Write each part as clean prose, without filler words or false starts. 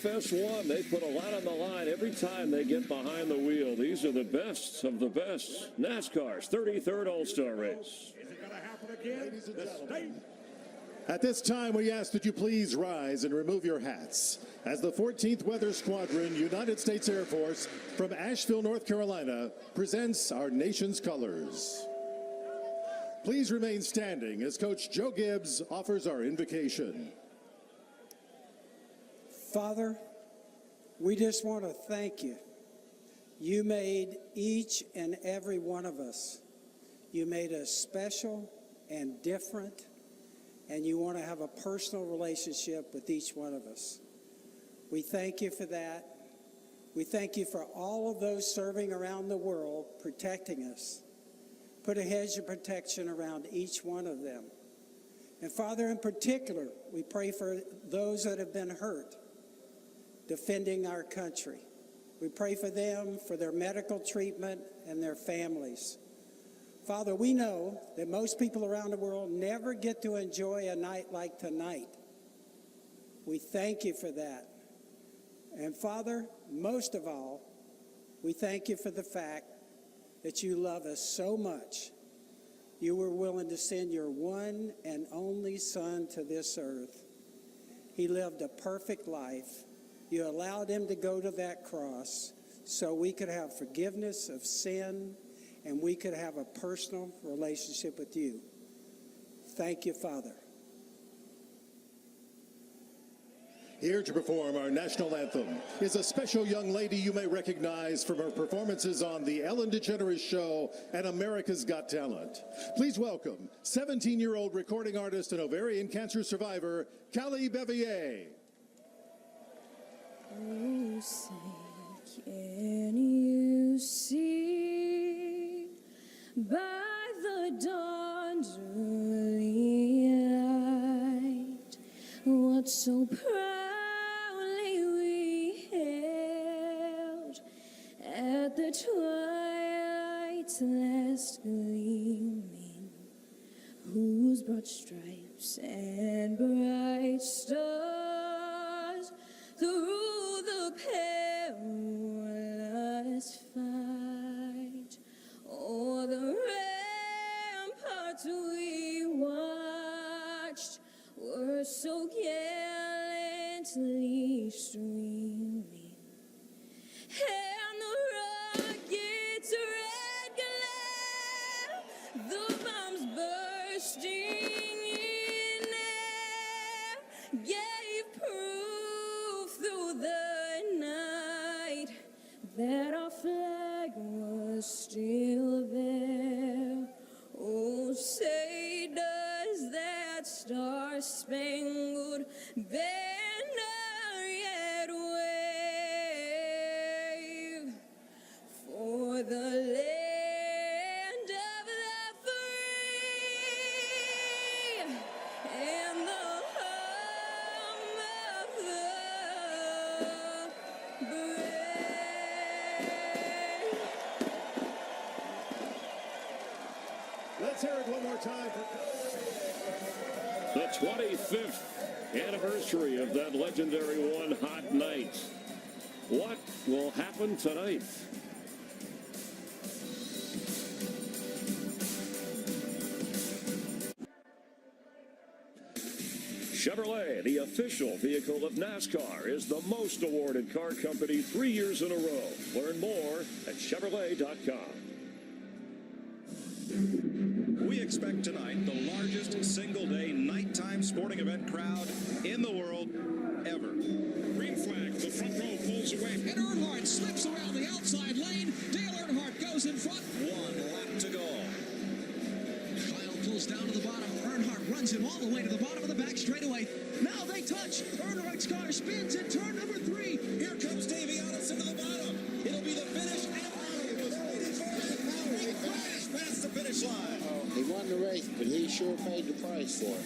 FS1. They put a lot on the line every time they get behind the wheel. These are the best of the best. NASCAR's 33rd All-Star race. Is it going to happen again? Ladies and gentlemen. At this time, we ask that you please rise and remove your hats as the 14th Weather Squadron, United States Air Force, from Asheville, North Carolina, presents our nation's colors. Please remain standing as Coach Joe Gibbs offers our invocation. Father, we just want to thank you. You made each and every one of us. You made us special and different, and you want to have a personal relationship with each one of us. We thank you for that. We thank you for all of those serving around the world, protecting us. Put a hedge of protection around each one of them. And Father, in particular, we pray for those that have been hurt, defending our country. We pray for them, for their medical treatment, and their families. Father, we know that most people around the world never get to enjoy a night like tonight. We thank you for that. And Father, most of all, we thank you for the fact that you love us so much. You were willing to send your one and only Son to this earth. He lived a perfect life. You allowed him to go to that cross so we could have forgiveness of sin and we could have a personal relationship with you. Thank you, Father. Here to perform our national anthem is a special young lady you may recognize from her performances on The Ellen DeGeneres Show and America's Got Talent. Please welcome 17-year-old recording artist and ovarian cancer survivor, Callie Bevier. Oh, say, can you see by the dawn's early light what so proudly we held at the twilight's last gleaming, whose broad stripes and bright stars through the perilous fight o'er the ramparts we watched were so gallantly streaming, and the rocket's red glare, the bombs bursting in air, gave proof through the night that our flag was still there. Oh, say does that star-spangled banner yet wave for the land of the free and the home of the brave? Let's hear it one more time for The 25th anniversary of that legendary One Hot Night. What will happen tonight? Chevrolet, the official vehicle of NASCAR, is the most awarded car company 3 years in a row. Learn more at Chevrolet.com. We expect tonight the largest single-day nighttime sporting event crowd in the world ever. Green flag. The front row pulls away. And Earnhardt slips around the outside lane. Dale Earnhardt goes in front. 1 lap to go. Kyle pulls down to the bottom. Earnhardt runs him all the way to the bottom of the back straightaway. Now they touch. Earnhardt's car spins in turn number 3. Here comes Davey Allison to the bottom. It'll be the finish. He crashed past the finish line. He won the race, but he sure paid the price for it.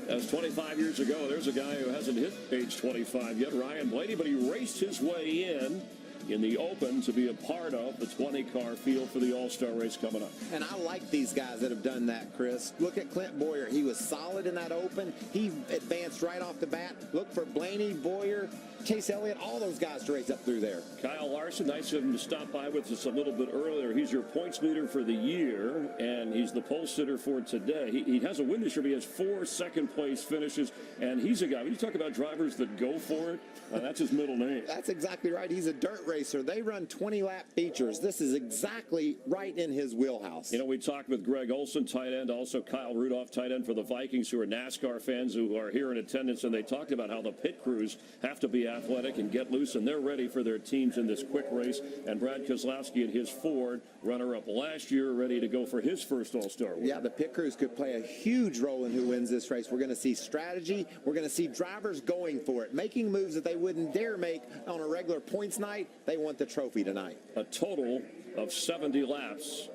That's 25 years ago. There's a guy who hasn't hit age 25 yet, Ryan Blaney, but he raced his way in in the Open to be a part of the 20-car field for the All-Star race coming up. And I like these guys that have done that, Chris. Look at Clint Boyer. He was solid in that Open. He advanced right off the bat. Look for Blaney, Boyer, Chase Elliott, all those guys to race up through there. Kyle Larson, nice of him to stop by with us a little bit earlier. He's your points leader for the year, and he's the pole sitter for today. He has a win this year, but he has 4 second-place finishes, and he's a guy, when you talk about drivers that go for it, that's his middle name. That's exactly right. He's a dirt racer. They run 20-lap features. This is exactly right in his wheelhouse. You know, we talked with Greg Olson, tight end, also Kyle Rudolph, tight end for the Vikings, who are NASCAR fans who are here in attendance, and they talked about how the pit crews have to be athletic and get loose, and they're ready for their teams in this quick race. And Brad Keselowski at his Ford, runner-up last year, ready to go for his first All-Star win. Yeah, the pit crews could play a huge role in who wins this race. We're going to see strategy. We're going to see drivers going for it, making moves that they wouldn't dare make on a regular points night. They want the trophy tonight. A total of 70 laps.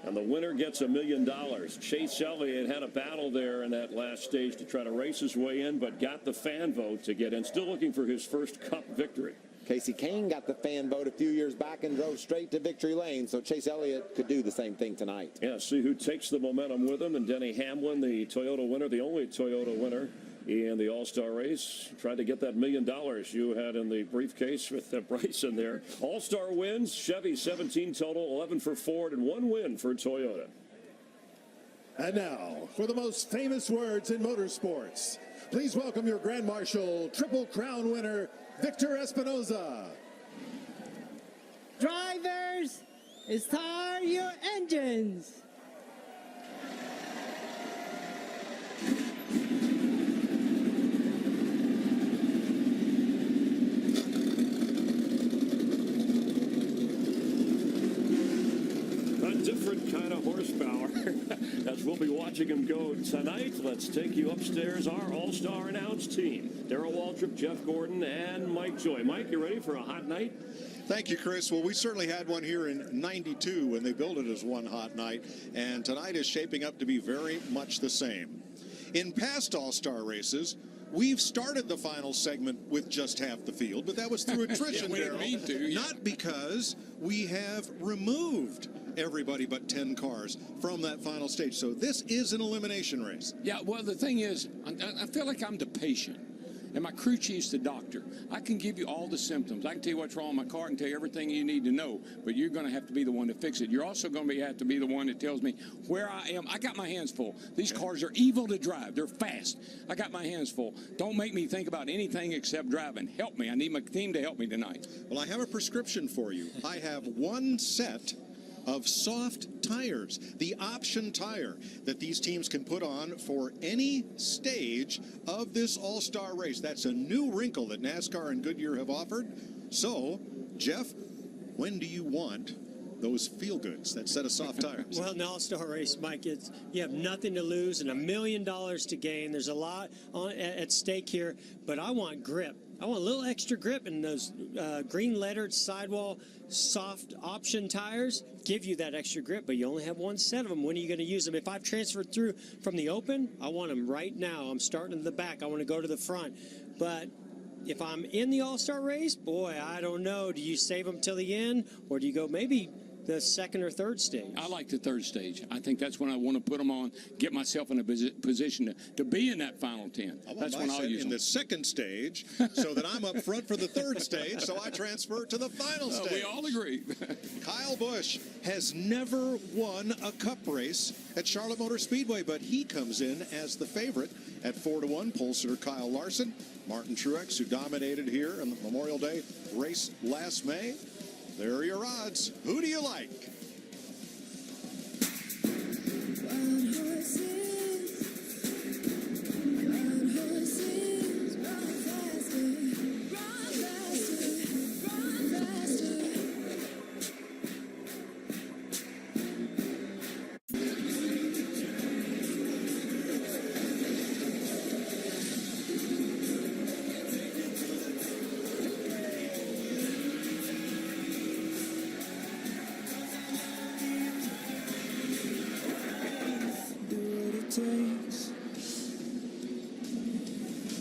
And the winner gets $1 million. Chase Elliott had a battle there in that last stage to try to race his way in, but got the fan vote to get in. Still looking for his first Cup victory. Casey Kane got the fan vote a few years back and drove straight to victory lane, so Chase Elliott could do the same thing tonight. Yeah, see who takes the momentum with him. And Denny Hamlin, the Toyota winner, the only Toyota winner in the All-Star race, tried to get that $1 million you had in the briefcase with Bryson there. All-Star wins, Chevy 17 total, 11 for Ford, and 1 win for Toyota. And now, for the most famous words in motorsports, please welcome your Grand Marshal, Triple Crown winner, Victor Espinoza. Drivers, start your engines. A different kind of horsepower as we'll be watching him go tonight. Let's take you upstairs, our All-Star announced team. Darrell Waltrip, Jeff Gordon, and Mike Joy. Mike, you ready for a hot night? Thank you, Chris. Well, we certainly had one here in '92 when they built it as one hot night, and tonight is shaping up to be very much the same. In past All-Star races, we've started the final segment with just half the field, but that was through attrition, Darrell. Not because we have removed everybody but 10 cars from that final stage. So this is an elimination race. Yeah, well, the thing is, I feel like I'm the patient, and my crew chief's the doctor. I can give you all the symptoms. I can tell you what's wrong with my car. I can tell you everything you need to know, but you're going to have to be the one to fix it. You're also going to have to be the one that tells me where I am. I got my hands full. These cars are evil to drive. They're fast. I got my hands full. Don't make me think about anything except driving. Help me. I need my team to help me tonight. Well, I have a prescription for you. I have one set of soft tires, the option tire that these teams can put on for any stage of this All-Star race. That's a new wrinkle that NASCAR and Goodyear have offered. So, Jeff, when do you want those feel-goods, that set of soft tires? Well, in the All-Star race, Mike, you have nothing to lose and $1 million to gain. There's a lot at stake here, but I want grip. I want a little extra grip, in those green lettered sidewall soft option tires give you that extra grip, but you only have one set of them. When are you going to use them? If I've transferred through from the Open, I want them right now. I'm starting in the back. I want to go to the front. But if I'm in the All-Star race, boy, I don't know. Do you save them till the end, or do you go maybe the second or third stage? I like the third stage. I think that's when I want to put them on, get myself in a position to be in that final 10. That's when I'll use them. In the second stage, so that I'm up front for the third stage, so I transfer to the final stage. We all agree. Kyle Busch has never won a Cup race at Charlotte Motor Speedway, but he comes in as the favorite at 4-1. Pole sitter Kyle Larson, Martin Truex, who dominated here in the Memorial Day race last May. There are your odds. Who do you like? Wild horses, run faster, run faster, run faster.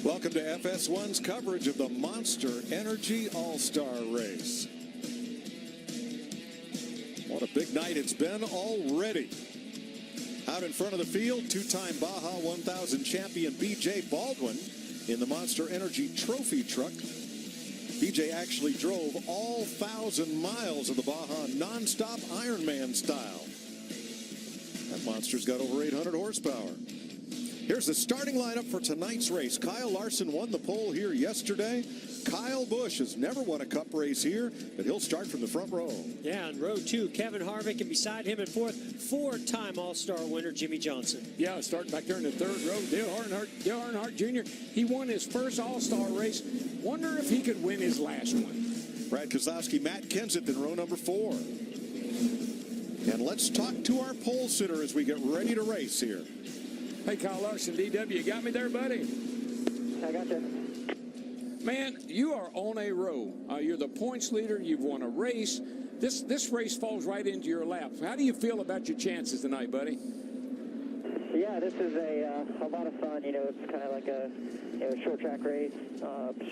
Welcome to FS1's coverage of the Monster Energy All-Star Race. What a big night it's been already. Out in front of the field, two-time Baja 1000 champion B.J. Baldwin in the Monster Energy Trophy truck. B.J. actually drove all 1,000 miles of the Baja nonstop Ironman style. That monster's got over 800 horsepower. Here's the starting lineup for tonight's race. Kyle Larson won the pole here yesterday. Kyle Busch has never won a cup race here, but he'll start from the front row. Yeah, in row 2, Kevin Harvick, and beside him in fourth, four-time All-Star winner Jimmy Johnson. Yeah, starting back there in the third row, Dale Earnhardt Jr. He won his first All-Star race. Wonder if he could win his last one. Brad Keselowski, Matt Kenseth in row number 4. And let's talk to our pole sitter as we get ready to race here. Hey, Kyle Larson, DW, you got me there, buddy? I got you. Man, you are on a roll. You're the points leader. You've won a race. This race falls right into your lap. How do you feel about your chances tonight, buddy? Yeah, this is a lot of fun. You know, it's kind of like a short track race,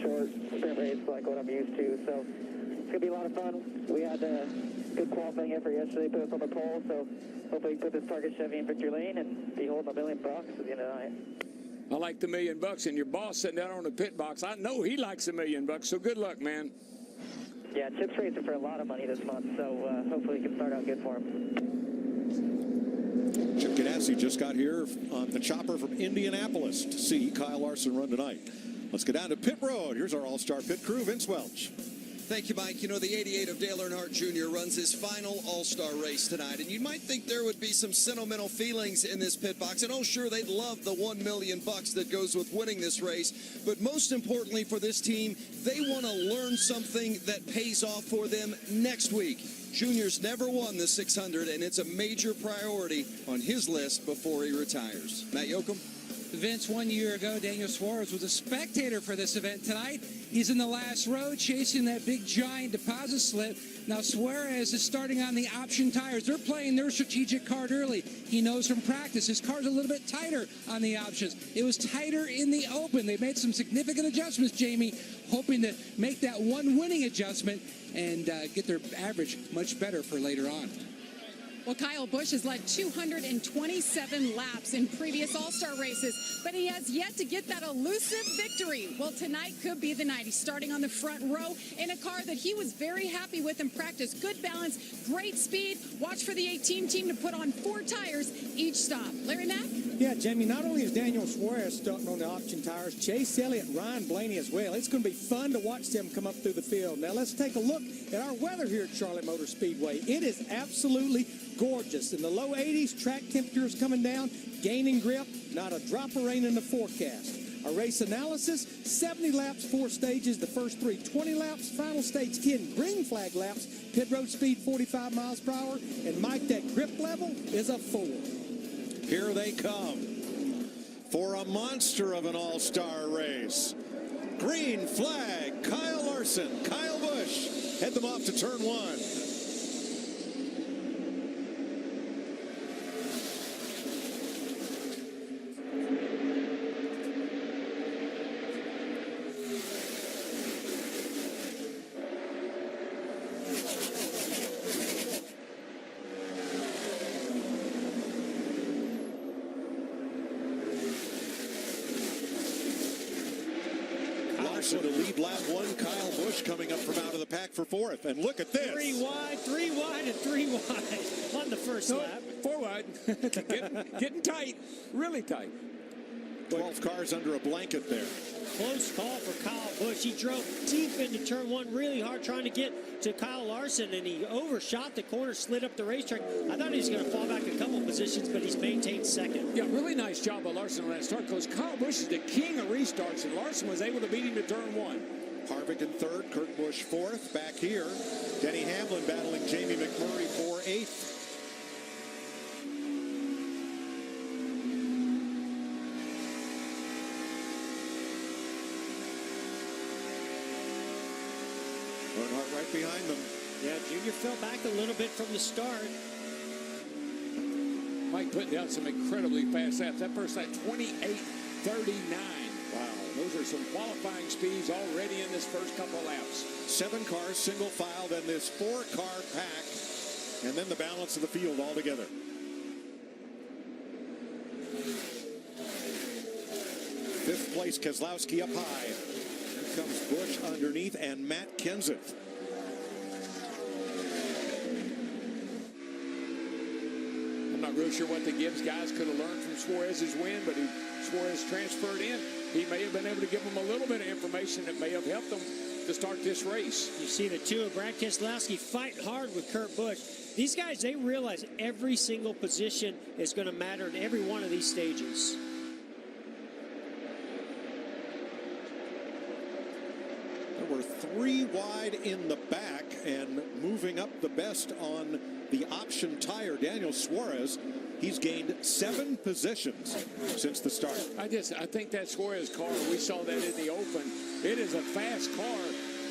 short sprint race like what I'm used to. So it's gonna be a lot of fun. We had a good qualifying effort yesterday, put us on the pole. So hopefully we can put this Target Chevy in victory lane and be holding $1 million at the end of the night. I like the $1 million, and your boss sitting down on the pit box. I know he likes $1 million, so good luck, man. Yeah, Chip's racing for a lot of money this month, so hopefully we can start out good for him. Chip Ganassi just got here on the chopper from Indianapolis to see Kyle Larson run tonight. Let's go down to pit road. Here's our all-star pit crew, Vince Welch. Thank you, Mike. You know, the 88 of Dale Earnhardt Jr. runs his final All-Star race tonight, and you might think there would be some sentimental feelings in this pit box. And oh, sure, they'd love the $1 million that goes with winning this race. But most importantly for this team, they want to learn something that pays off for them next week. Junior's never won the 600, and it's a major priority on his list before he retires. Matt Yoakum? Vince, 1 year ago, Daniel Suarez was a spectator for this event. Tonight, he's in the last row chasing that big giant deposit slip. Now, Suarez is starting on the option tires. They're playing their strategic card early. He knows from practice his car's a little bit tighter on the options. It was tighter in the open. They made some significant adjustments, Jamie, hoping to make that one winning adjustment and get their average much better for later on. Well, Kyle Busch has led 227 laps in previous All-Star races, but he has yet to get that elusive victory. Well, tonight could be the night. He's starting on the front row in a car that he was very happy with in practice. Good balance, great speed. Watch for the 18 team to put on 4 tires each stop. Larry Mack? Yeah, Jamie, not only is Daniel Suarez starting on the option tires, Chase Elliott, Ryan Blaney as well. It's going to be fun to watch them come up through the field. Now, let's take a look at our weather here at Charlotte Motor Speedway. It is absolutely gorgeous. In the low 80s, track temperatures coming down, gaining grip, not a drop of rain in the forecast. Our race analysis, 70 laps, 4 stages, the first 3 20 laps, final stage 10 green flag laps, pit road speed 45 miles per hour, and Mike, that grip level is a 4. Here they come for a monster of an all-star race. Green flag, Kyle Larson, Kyle Busch, head them off to turn 1. To lead lap 1, Kyle Busch coming up from out of the pack for 4th. And look at this. 3 wide, and 3 wide on the first lap. 4 wide. getting tight, really tight. 12 cars under a blanket there. Close call for Kyle Busch. He drove deep into turn 1 really hard trying to get to Kyle Larson, and he overshot the corner, slid up the racetrack. I thought he was going to fall back a couple positions, but he's maintained second. Yeah, really nice job by Larson on that start, because Kyle Busch is the king of restarts, and Larson was able to beat him to turn 1. Harvick in 3rd, Kurt Busch 4th. Back here, Denny Hamlin battling Jamie McMurray for 8th. Earnhardt right behind them. Yeah, Junior fell back a little bit from the start. Mike putting down some incredibly fast laps. That first lap, 28:39. Wow, those are some qualifying speeds already in this first couple laps. 7 cars, single file, then this 4-car pack and then the balance of the field all together. Fifth place, Keselowski up high. Here comes Busch underneath and Matt Kenseth. I'm not real sure what the Gibbs guys could have learned from Suarez's win, but Suarez transferred in. He may have been able to give them a little bit of information that may have helped them to start this race. You see the two of Brad Keselowski fight hard with Kurt Busch. These guys, they realize every single position is going to matter in every one of these stages. There were 3 wide in the back, and moving up the best on the option tire, Daniel Suarez. He's gained 7 positions since the start. I think that Suarez car, we saw that in the open. It is a fast car,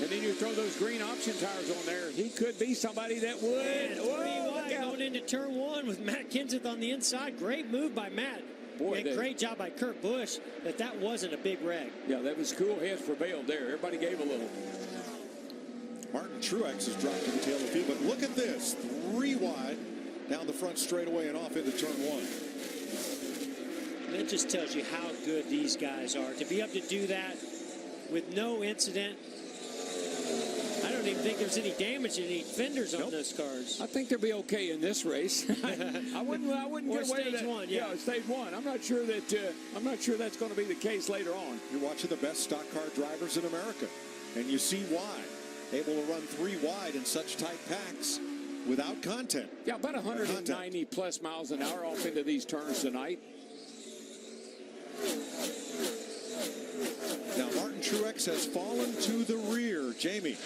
and then you throw those green option tires on there. He could be somebody that would. Look out. Going into turn 1 with Matt Kenseth on the inside. Great move by Matt. Boy, and great job by Kurt Busch that wasn't a big wreck. Yeah, that was cool heads prevailed there. Everybody gave a little. Martin Truex has dropped to the tail of the field, but look at this. 3 wide down the front straightaway and off into turn 1. That just tells you how good these guys are. To be able to do that with no incident. I don't even think there's any damage in any fenders on those cars. I think they'll be okay in this race. I wouldn't get away with stage that. 1, yeah. Stage 1. I'm not sure that's going to be the case later on. You're watching the best stock car drivers in America, and you see why. Able to run 3 wide in such tight packs without content. Yeah, about 190 plus miles an hour off into these turns tonight. Now Martin Truex has fallen to the rear. Jamie.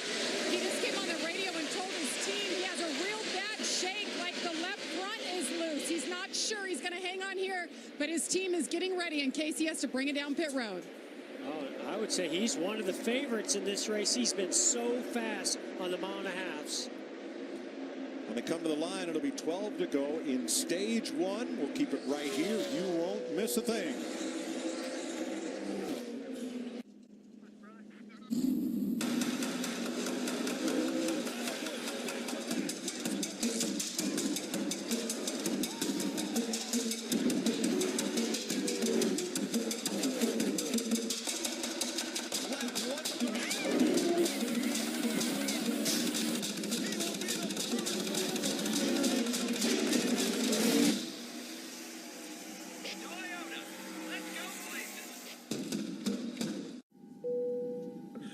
He just came on the radio and told his team he has a real bad shake, like the left front is loose. He's not sure he's going to hang on here, but his team is getting ready in case he has to bring it down pit road. Oh, I would say he's one of the favorites in this race. He's been so fast on the mile and a halves. When they come to the line, it'll be 12 to go in stage 1. We'll keep it right here. You won't miss a thing.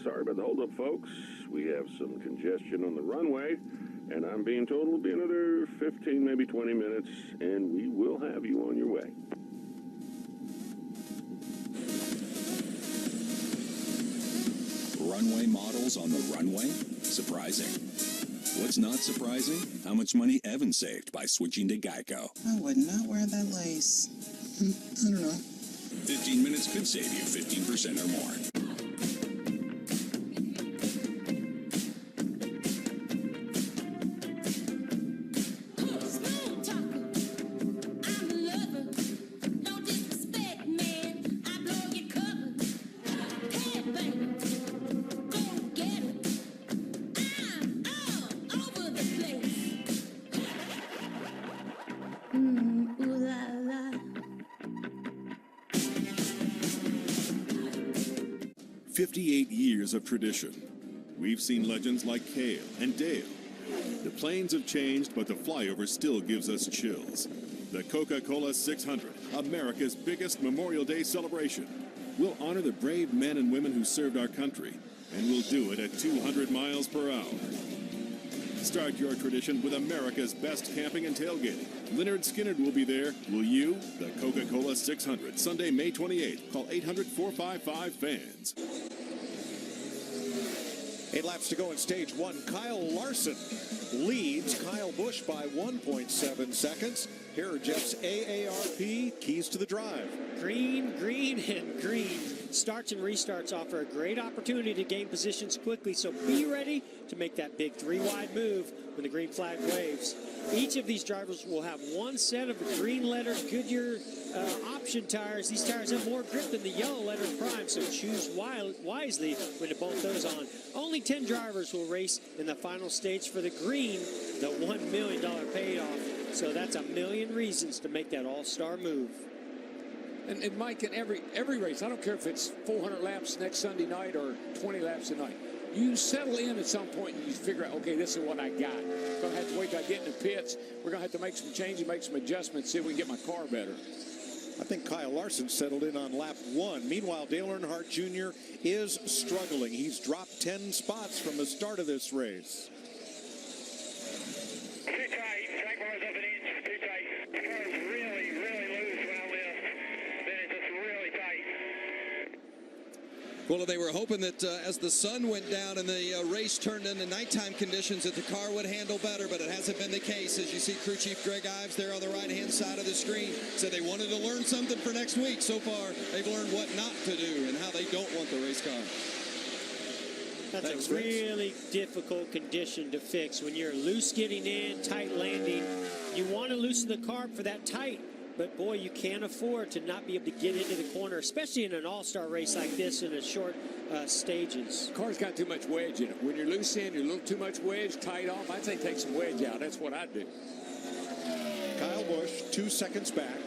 Sorry about the holdup, folks. We have some congestion on the runway, and I'm being told it'll be another 15, maybe 20 minutes, and we will have you on your way. Runway models on the runway? Surprising. What's not surprising? How much money Evan saved by switching to Geico. I would not wear that lace. I don't know. 15 minutes could save you 15% or more. Ooh la la. 58 years of tradition. We've seen legends like Cale and Dale. The planes have changed, but the flyover still gives us chills. The Coca-Cola 600, America's biggest Memorial Day celebration. We'll honor the brave men and women who served our country, and we'll do it at 200 miles per hour. Start your tradition with America's best camping and tailgating. Leonard Skinner will be there. Will you? The Coca-Cola 600, Sunday, May 28th. Call 800-455-FANS. 8 laps to go in stage 1. Kyle Larson leads Kyle Busch by 1.7 seconds. Here are Jeff's AARP keys to the drive. Green, green, and green. Starts and restarts offer a great opportunity to gain positions quickly, so be ready to make that big 3-wide move when the green flag waves. Each of these drivers will have one set of green-lettered Goodyear option tires. These tires have more grip than the yellow-lettered Prime, so choose wisely when to bolt those on. Only 10 drivers will race in the final stage for the green, the $1 million payoff. So that's a million reasons to make that all-star move. And Mike, in every race, I don't care if it's 400 laps next Sunday night or 20 laps tonight, you settle in at some point and you figure out, okay, this is what I got. I'm going to have to wait till I get in the pits. We're going to have to make some changes, make some adjustments, see if we can get my car better. I think Kyle Larson settled in on lap 1. Meanwhile, Dale Earnhardt Jr. is struggling. He's dropped 10 spots from the start of this race. Too tight. Track bars up an inch. Too tight. The car is really, really loose when I lift. Then it's just really tight. Well, they were hoping that as the sun went down and the race turned into nighttime conditions that the car would handle better, but it hasn't been the case. As you see crew chief Greg Ives there on the right-hand side of the screen said they wanted to learn something for next week. So far, they've learned what not to do and how they don't want the race car. That's a really difficult condition to fix. When you're loose getting in, tight landing, you want to loosen the carb for that tight. But, boy, you can't afford to not be able to get into the corner, especially in an all-star race like this in a short stages. The car's got too much wedge in it. When you're loose in, you're a little too much wedge, tight off. I'd say take some wedge out. That's what I'd do. Kyle Busch, 2 seconds back.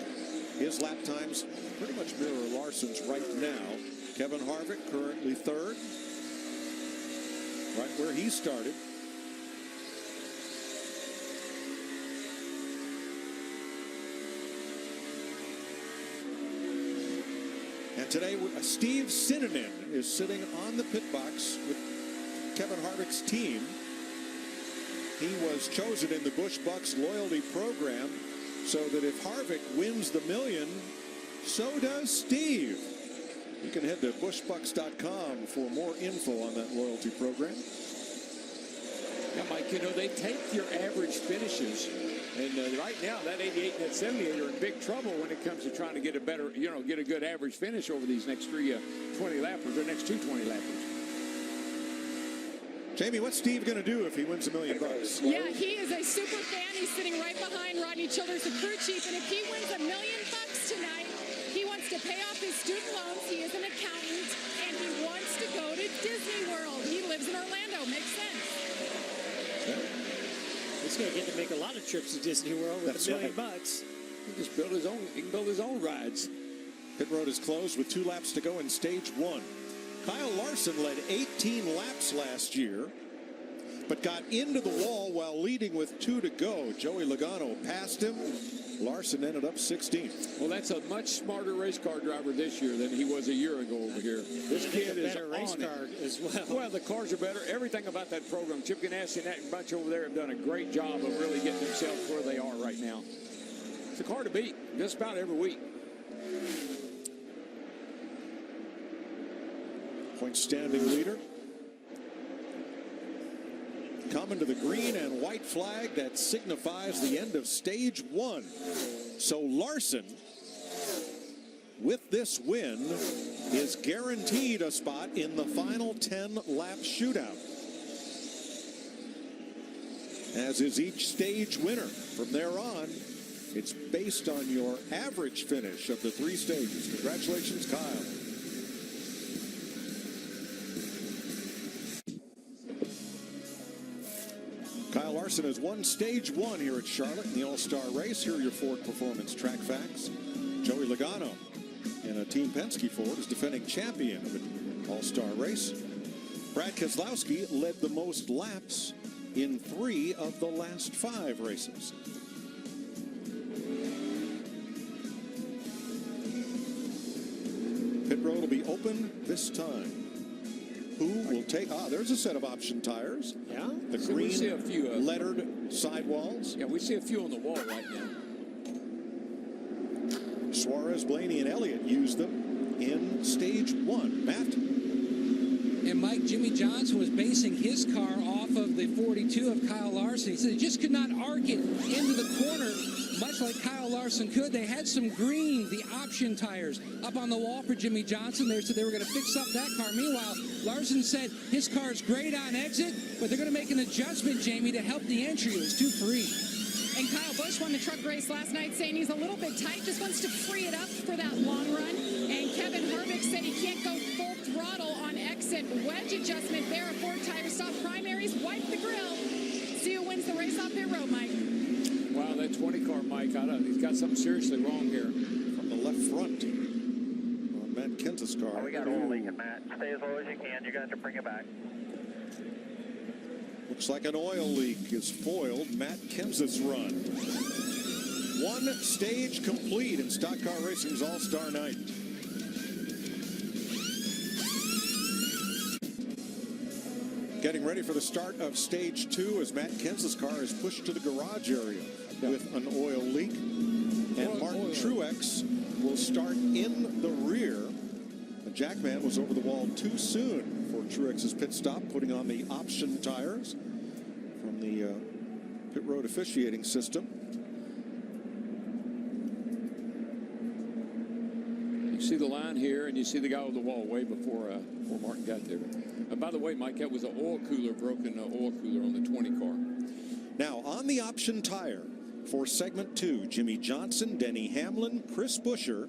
His lap times pretty much mirror Larson's right now. Kevin Harvick currently 3rd, right where he started. And today, Steve Sinanen is sitting on the pit box with Kevin Harvick's team. He was chosen in the Busch Bucks loyalty program so that if Harvick wins the million, so does Steve. You can head to bushbucks.com for more info on that loyalty program. Yeah, Mike, you know, they take your average finishes. And right now, that 88 and that 78 are in big trouble when it comes to trying to get a better, you know, get a good average finish over these next 3 20-lappers, or next 2 20-lappers. Jamie, what's Steve going to do if he wins $1 million? Yeah, he is a super fan. He's sitting right behind Rodney Childers, the crew chief. And if he wins $1 million tonight, he wants to pay off his student loans. He is an accountant, and he wants to go to Disney World. He lives in Orlando. Makes sense. He's going to get to make a lot of trips to Disney World with $1 million. He just build his own. He can build his own rides. Pit road is closed with 2 laps to go in stage 1. Kyle Larson led 18 laps last year, but got into the wall while leading with 2 to go. Joey Logano passed him. Larson ended up 16th. Well, that's a much smarter race car driver this year than he was a year ago over here. This kid is better race car as well. Well, the cars are better. Everything about that program. Chip Ganassi and that bunch over there have done a great job of really getting themselves where they are right now. It's a car to beat just about every week. Point standing leader. Coming to the green and white flag that signifies the end of stage 1. So Larson, with this win, is guaranteed a spot in the final 10-lap shootout, as is each stage winner. From there on, it's based on your average finish of the 3 stages. Congratulations, Kyle. Kyle Larson has won stage 1 here at Charlotte in the All-Star race. Here are your Ford Performance track facts. Joey Logano in a Team Penske Ford is defending champion of an All-Star race. Brad Keselowski led the most laps in 3 of the last 5 races. Pit road will be open this time. Who will take... there's a set of option tires. Yeah. The So green we see a few lettered sidewalls. Yeah, we see a few on the wall right now. Suarez, Blaney, and Elliott used them in stage 1. Matt? And Mike, Jimmy Johnson was basing his car off of the 42 of Kyle Larson. He said he just could not arc it into the corner, much like Kyle Larson could. They had some green, the option tires, up on the wall for Jimmy Johnson. They said they were going to fix up that car. Meanwhile, Larson said his car's great on exit, but they're going to make an adjustment, Jamie, to help the entry. It was too free. And Kyle Busch won the truck race last night, saying he's a little bit tight, just wants to free it up for that long run. And Kevin Harvick said he can't go full throttle on exit. Wedge adjustment there, a 4-tire stop. Primaries, wipe the grill. See who wins the race off pit road, Mike. Wow, that 20 car, Mike, he's got something seriously wrong here. From the left front on Matt Kenseth's car. Oh, we got oil leak, Matt. Stay as low as you can. You're going to have to bring it back. Looks like an oil leak is foiled Matt Kenseth's run. One stage complete in Stock Car Racing's All-Star Night. Getting ready for the start of stage 2 as Matt Kenseth's car is pushed to the garage area with an oil leak. And Martin Truex will start in the rear. The Jackman was over the wall too soon for Truex's pit stop, putting on the option tires from the pit road officiating system. You see the line here, and you see the guy over the wall way before Martin got there. By the way, Mike, that was an oil cooler, broken oil cooler on the 20 car. Now, on the option tire for segment 2, Jimmy Johnson, Denny Hamlin, Chris Buescher,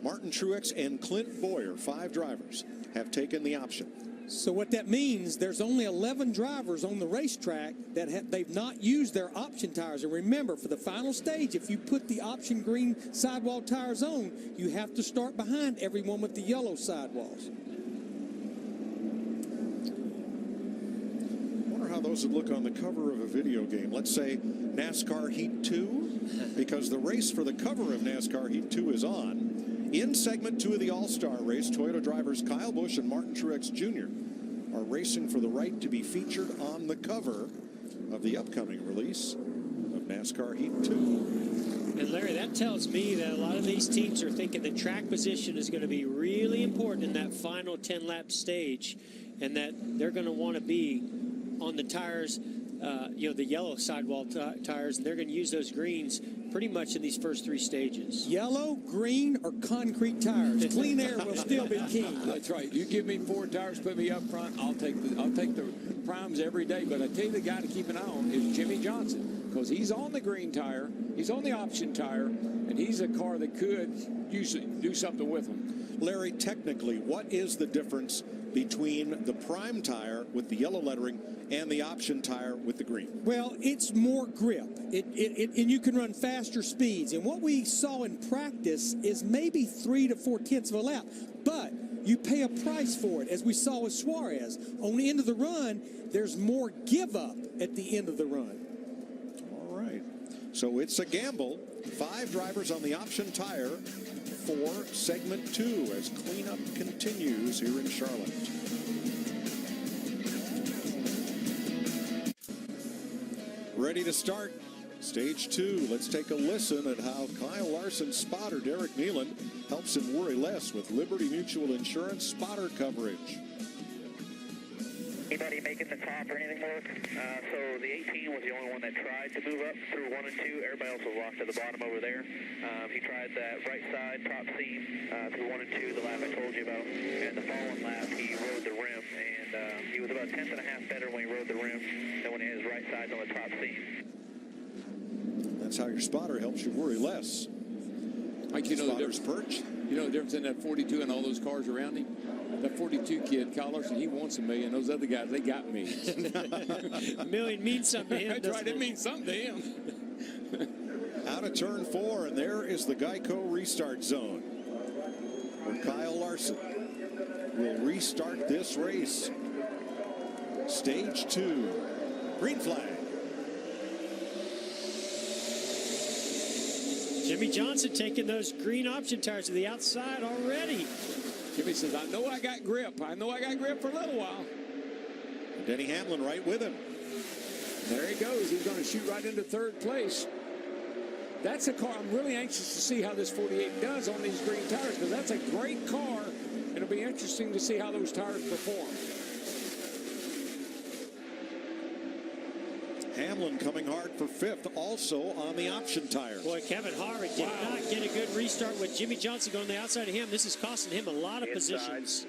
Martin Truex, and Clint Bowyer, 5 drivers, have taken the option. So what that means, there's only 11 drivers on the racetrack that they've not used their option tires. And remember, for the final stage, if you put the option green sidewall tires on, you have to start behind everyone with the yellow sidewalls. I wonder how those would look on the cover of a video game. Let's say NASCAR Heat 2, because the race for the cover of NASCAR Heat 2 is on. In segment 2 of the All-Star race, Toyota drivers Kyle Busch and Martin Truex Jr. are racing for the right to be featured on the cover of the upcoming release of NASCAR Heat 2. And Larry, that tells me that a lot of these teams are thinking that track position is going to be really important in that final 10-lap stage, and that they're going to want to be on the tires, the yellow sidewall tires, and they're going to use those greens pretty much in these first 3 stages. Yellow, green, or concrete tires. Clean air will still be key. That's right. You give me 4 tires, put me up front, I'll take the primes every day. But I tell you, the guy to keep an eye on is Jimmy Johnson, because he's on the green tire, he's on the option tire, and he's a car that could do something with him. Larry, technically, what is the difference between the prime tire with the yellow lettering and the option tire with the green? Well, it's more grip, and you can run faster speeds. And what we saw in practice is maybe 3 to 4 tenths of a lap, but you pay a price for it, as we saw with Suarez. On the end of the run, there's more give up at the end of the run. All right. So it's a gamble. 5 drivers on the option tire for segment 2 as cleanup continues here in Charlotte. Ready to start stage 2. Let's take a listen at how Kyle Larson's spotter Derek Nealon helps him worry less with Liberty Mutual Insurance spotter coverage. Anybody making the top or anything work? So the 18 was the only one that tried to move up through 1 and 2. Everybody else was locked at the bottom over there. He tried that right side top seam through 1 and 2, the lap I told you about. And the following lap, he rode the rim, and he was about 1.5 tenths better when he rode the rim than when he had his right side on the top seam. That's how your spotter helps you worry less. Mike, you know the difference. You know the difference in that 42 and all those cars around him? That 42 kid, Kyle Larson, he wants $1 million. Those other guys, they got millions. $1 million means something to him. That's right, it means something to him. Out of turn 4, and there is the Geico restart zone, where Kyle Larson will restart this race. Stage 2, green flag. Jimmy Johnson taking those green option tires to the outside already. Jimmy says, I know I got grip. I know I got grip for a little while. Denny Hamlin right with him. There he goes. He's going to shoot right into 3rd place. That's a car. I'm really anxious to see how this 48 does on these green tires, because that's a great car. It'll be interesting to see how those tires perform. Hamlin coming hard for 5th, also on the option tires. Boy, Kevin Harvick did not get a good restart with Jimmy Johnson going to the outside of him. This is costing him a lot of positions.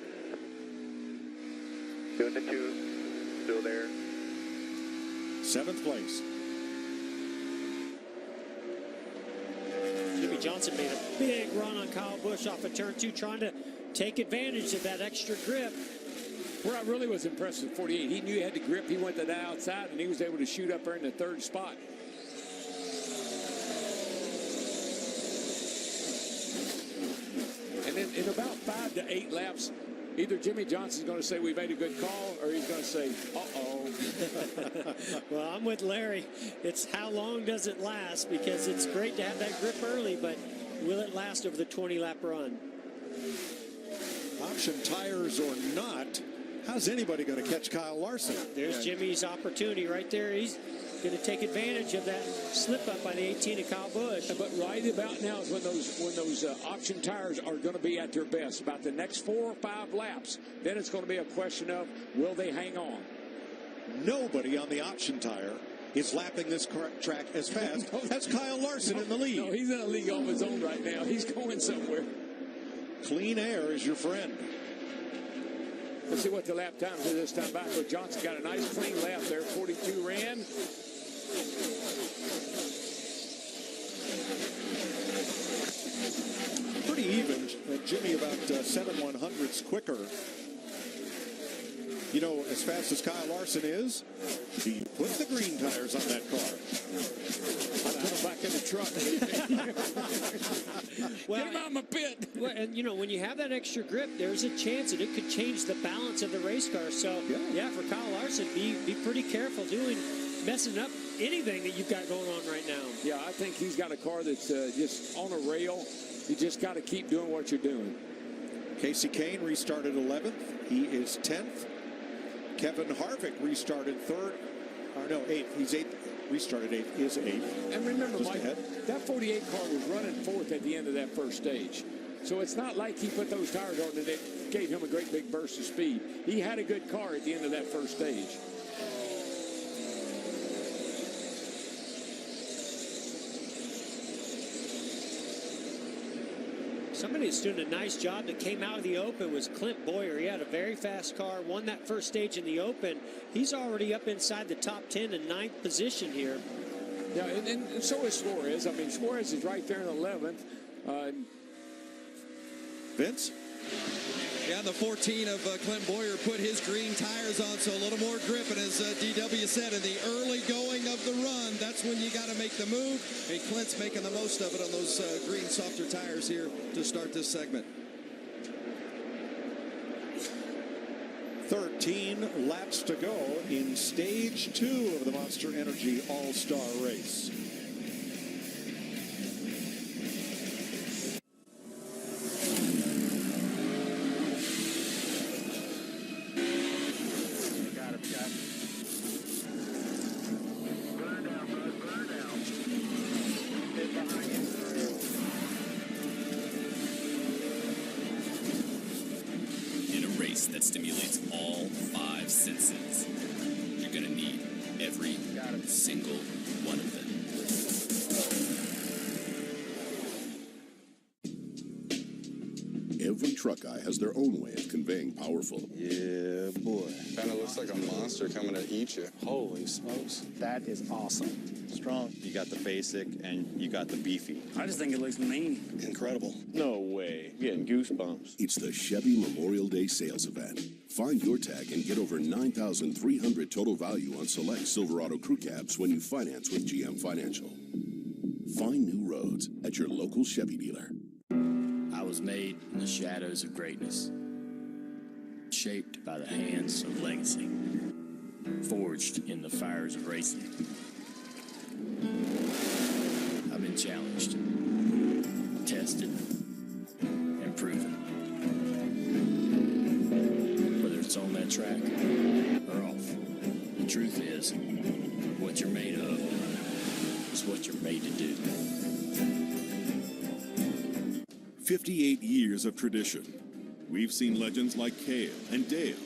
Doing the 2, still there. 7th place. Johnson made a big run on Kyle Busch off of turn 2, trying to take advantage of that extra grip. Where I really was impressed with 48, he knew he had the grip. He went to the outside, and he was able to shoot up there in the 3rd spot. And in about 5 to 8 laps, either Jimmy Johnson's going to say we made a good call, or he's going to say, uh-oh. Well, I'm with Larry. It's how long does it last? Because it's great to have that grip early, but will it last over the 20-lap run? Option tires or not, how's anybody going to catch Kyle Larson? There's Jimmy's opportunity right there. He's going to take advantage of that slip up by the 18 of Kyle Busch. But right about now is when those option tires are going to be at their best. About the next 4 or 5 laps, then it's going to be a question of will they hang on? Nobody on the option tire is lapping this track as fast as Kyle Larson in the lead. No, he's in a league on his own right now. He's going somewhere. Clean air is your friend. Let's see what the lap time is this time back. So Johnson got a nice clean lap there. 42 ran. Pretty even. Jimmy about 7/100ths quicker. You know, as fast as Kyle Larson is, do you put the green tires on that car? I put them back in the truck. Well, get him out of my pit. Well, and you know, when you have that extra grip, there's a chance that it could change the balance of the race car. So, yeah, for Kyle Larson, be pretty careful messing up anything that you've got going on right now. Yeah, I think he's got a car that's just on a rail. You just got to keep doing what you're doing. Casey Kane restarted 11th. He is 10th. Kevin Harvick restarted 3rd. Or no, 8th. He's 8th. Restarted 8th. Is 8th. And remember, just Mike, ahead. that 48 car was running 4th at the end of that first stage. So it's not like he put those tires on and it gave him a great big burst of speed. He had a good car at the end of that first stage. Somebody that's doing a nice job that came out of the Open was Clint Boyer. He had a very fast car, won that first stage in the Open. He's already up inside the top 10 in 9th position here. Yeah, and so is Suarez. I mean, Suarez is right there in 11th. Vince? Yeah, the 14 of Clint Boyer put his green tires on, so a little more grip. And as DW said, in the early going of the run, that's when you got to make the move. And Clint's making the most of it on those green softer tires here to start this segment. 13 laps to go in stage 2 of the Monster Energy All-Star Race. That stimulates all 5 senses. You're going to need every single one of them. Every truck guy has their own way of conveying powerful. Yeah, boy. Kind of looks like a monster coming to eat you. Holy smokes. That is awesome. Strong. You got the basic and you got the beefy. I just think it looks mean. Incredible. No way. Getting goosebumps. It's the Chevy Memorial Day sales event. Find your tag and get over $9,300 total value on select Silverado crew cabs when you finance with GM Financial. Find new roads at your local Chevy dealer. I was made in the shadows of greatness, shaped by the hands of legacy, forged in the fires of racing. I've been challenged, tested, and proven. Whether it's on that track or off, the truth is, what you're made of is what you're made to do. 58 years of tradition. We've seen legends like Cale and Dale.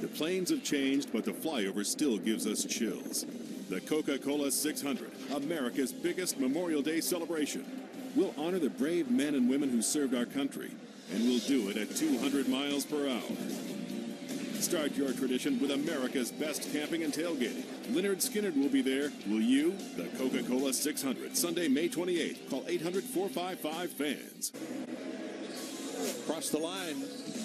The planes have changed, but the flyover still gives us chills. The Coca-Cola 600, America's biggest Memorial Day celebration. We'll honor the brave men and women who served our country, and we'll do it at 200 miles per hour. Start your tradition with America's best camping and tailgating. Leonard Skinner will be there. Will you? The Coca-Cola 600, Sunday, May 28th. Call 800-455-FANS. Across the line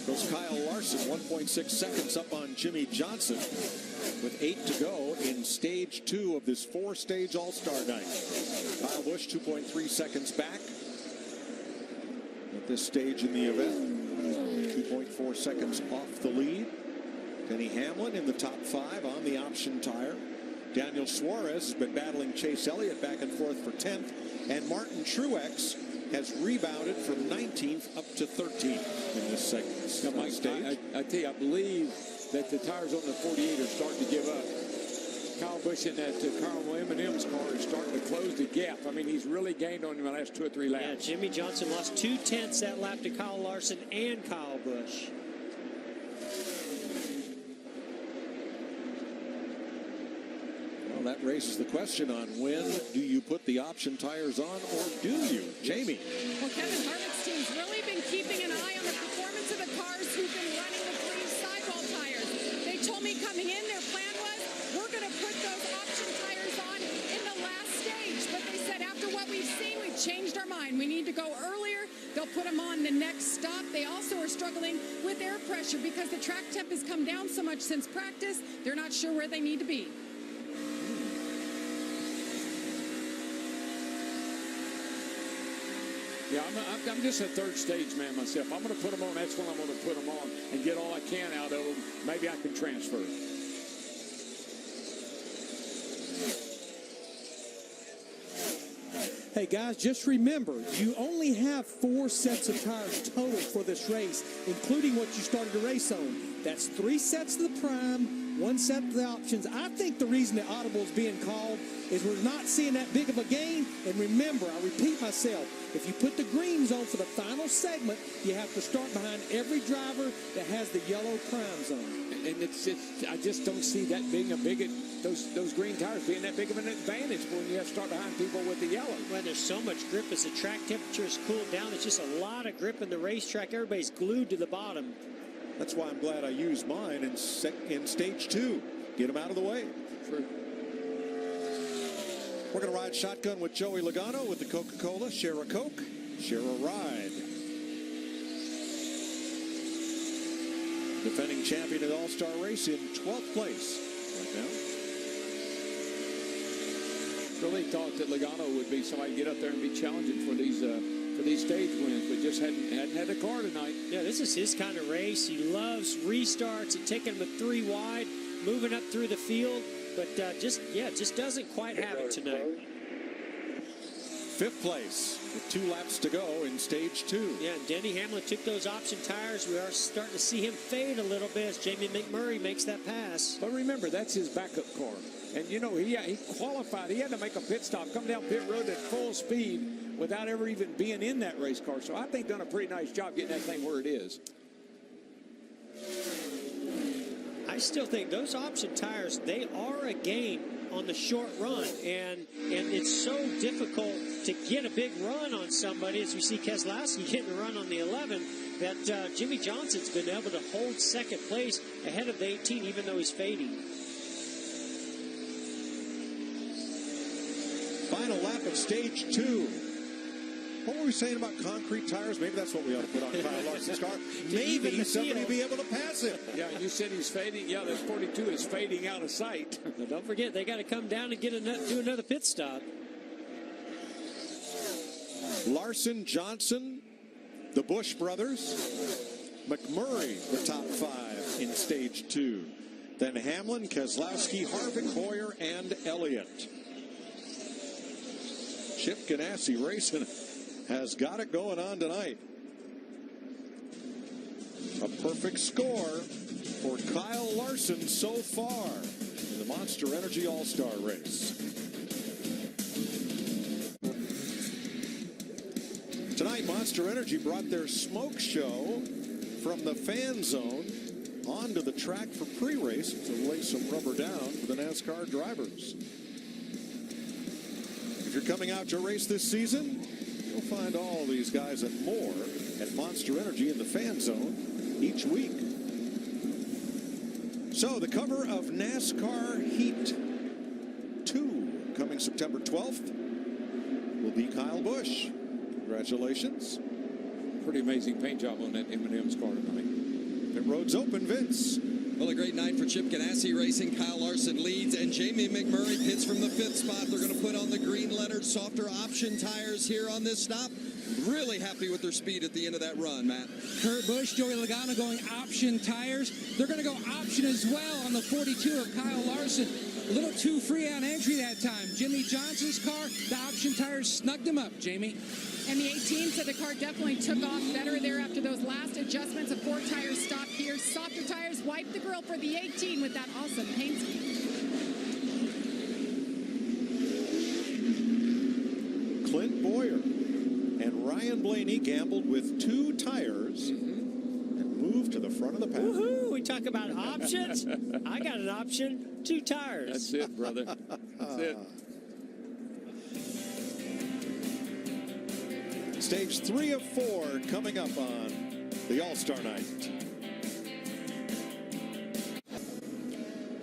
goes Kyle Larson, 1.6 seconds up on Jimmy Johnson with 8 to go in stage 2 of this 4-stage All-Star night. Kyle Busch 2.3 seconds back at this stage in the event. 2.4 seconds off the lead. Denny Hamlin in the top 5 on the option tire. Daniel Suarez has been battling Chase Elliott back and forth for 10th. And Martin Truex has rebounded from 19th up to 13th in this segment. Now, Mike, I tell you, I believe that the tires on the 48 are starting to give up. Kyle Busch in that Carl M&M's car is starting to close the gap. I mean, he's really gained on him in the last 2 or 3 laps. Yeah, Jimmy Johnson lost 2/10 that lap to Kyle Larson and Kyle Busch. Well, that raises the question on when do you put the option tires on, or do you? Jamie. Well, Kevin Harvick's team's really been keeping an eye on the performance of the cars who've been running the green sidewall tires. They told me coming in, their plan was, we're going to put those option tires on in the last stage. But they said, after what we've seen, we've changed our mind. We need to go earlier. They'll put them on the next stop. They also are struggling with air pressure because the track temp has come down so much since practice. They're not sure where they need to be. Yeah, I'm just a third stage man myself. I'm going to put them on. That's when I'm going to put them on and get all I can out of them. Maybe I can transfer. Hey guys, just remember, you only have 4 sets of tires total for this race, including what you started the race on. That's 3 sets of the prime, 1 set of the options. I think the reason the audible is being called is we're not seeing that big of a gain. And remember, I repeat myself, if you put the greens on for the final segment, you have to start behind every driver that has the yellow primes on. And I just don't see that being those green tires being that big of an advantage when you have to start behind people with the yellow. Well, there's so much grip as the track temperature is cooled down. It's just a lot of grip in the racetrack. Everybody's glued to the bottom. That's why I'm glad I used mine in stage 2. Get them out of the way. True. We're going to ride shotgun with Joey Logano with the Coca-Cola. Share a Coke, share a ride. Defending champion at All-Star Race in 12th place right now. Really thought that Logano would be somebody to get up there and be challenging for these stage wins, but just hadn't had a car tonight. Yeah, this is his kind of race. He loves restarts and taking them 3 wide, moving up through the field, but just doesn't quite have it tonight. 5th place with 2 laps to go in stage 2. Yeah, and Denny Hamlin took those option tires. We are starting to see him fade a little bit as Jamie McMurray makes that pass. But remember, that's his backup car. And, you know, he qualified. He had to make a pit stop, come down pit road at full speed without ever even being in that race car. So I think done a pretty nice job getting that thing where it is. I still think those option tires, they are a game on the short run, and it's so difficult to get a big run on somebody, as we see Keselowski getting a run on the 11, that Jimmy Johnson's been able to hold second place ahead of the 18, even though he's fading. Final lap of stage 2. What were we saying about concrete tires? Maybe that's what we ought to put on Kyle Larson's car. Maybe somebody will be able to pass it. Yeah, you said he's fading. Yeah, that 42 is fading out of sight. But don't forget, they got to come down and do another pit stop. Larson, Johnson, the Busch brothers, McMurray, the top 5 in stage 2. Then Hamlin, Keselowski, Harvick, Hoyer, and Elliott. Chip Ganassi racing has got it going on tonight. A perfect score for Kyle Larson so far in the Monster Energy All-Star Race. Tonight, Monster Energy brought their smoke show from the fan zone onto the track for pre-race to lay some rubber down for the NASCAR drivers. If you're coming out to race this season, you'll find all these guys and more at Monster Energy in the fan zone each week. So the cover of NASCAR Heat 2 coming September 12th will be Kyle Busch. Congratulations. Pretty amazing paint job on that M&M's car tonight. Pit road's open, Vince. Well, a great night for Chip Ganassi Racing. Kyle Larson leads, and Jamie McMurray pits from the 5th spot. They're going to put on the green Leonard softer option tires here on this stop. Really happy with their speed at the end of that run, Matt. Kurt Busch, Joey Logano going option tires. They're going to go option as well on the 42 of Kyle Larson. A little too free on entry that time. Jimmy Johnson's car, the option tires snugged him up, Jamie. And the 18 said the car definitely took off better there after those last adjustments. A 4-tire stop here. Softer tires wiped the grill for the 18 with that awesome paint scheme. Clint Boyer and Ryan Blaney gambled with 2 tires and moved to the front of the pack. Woohoo! We talk about options. I got an option, 2 tires. That's it, brother. That's it. Stage 3 of 4 coming up on the All-Star Night.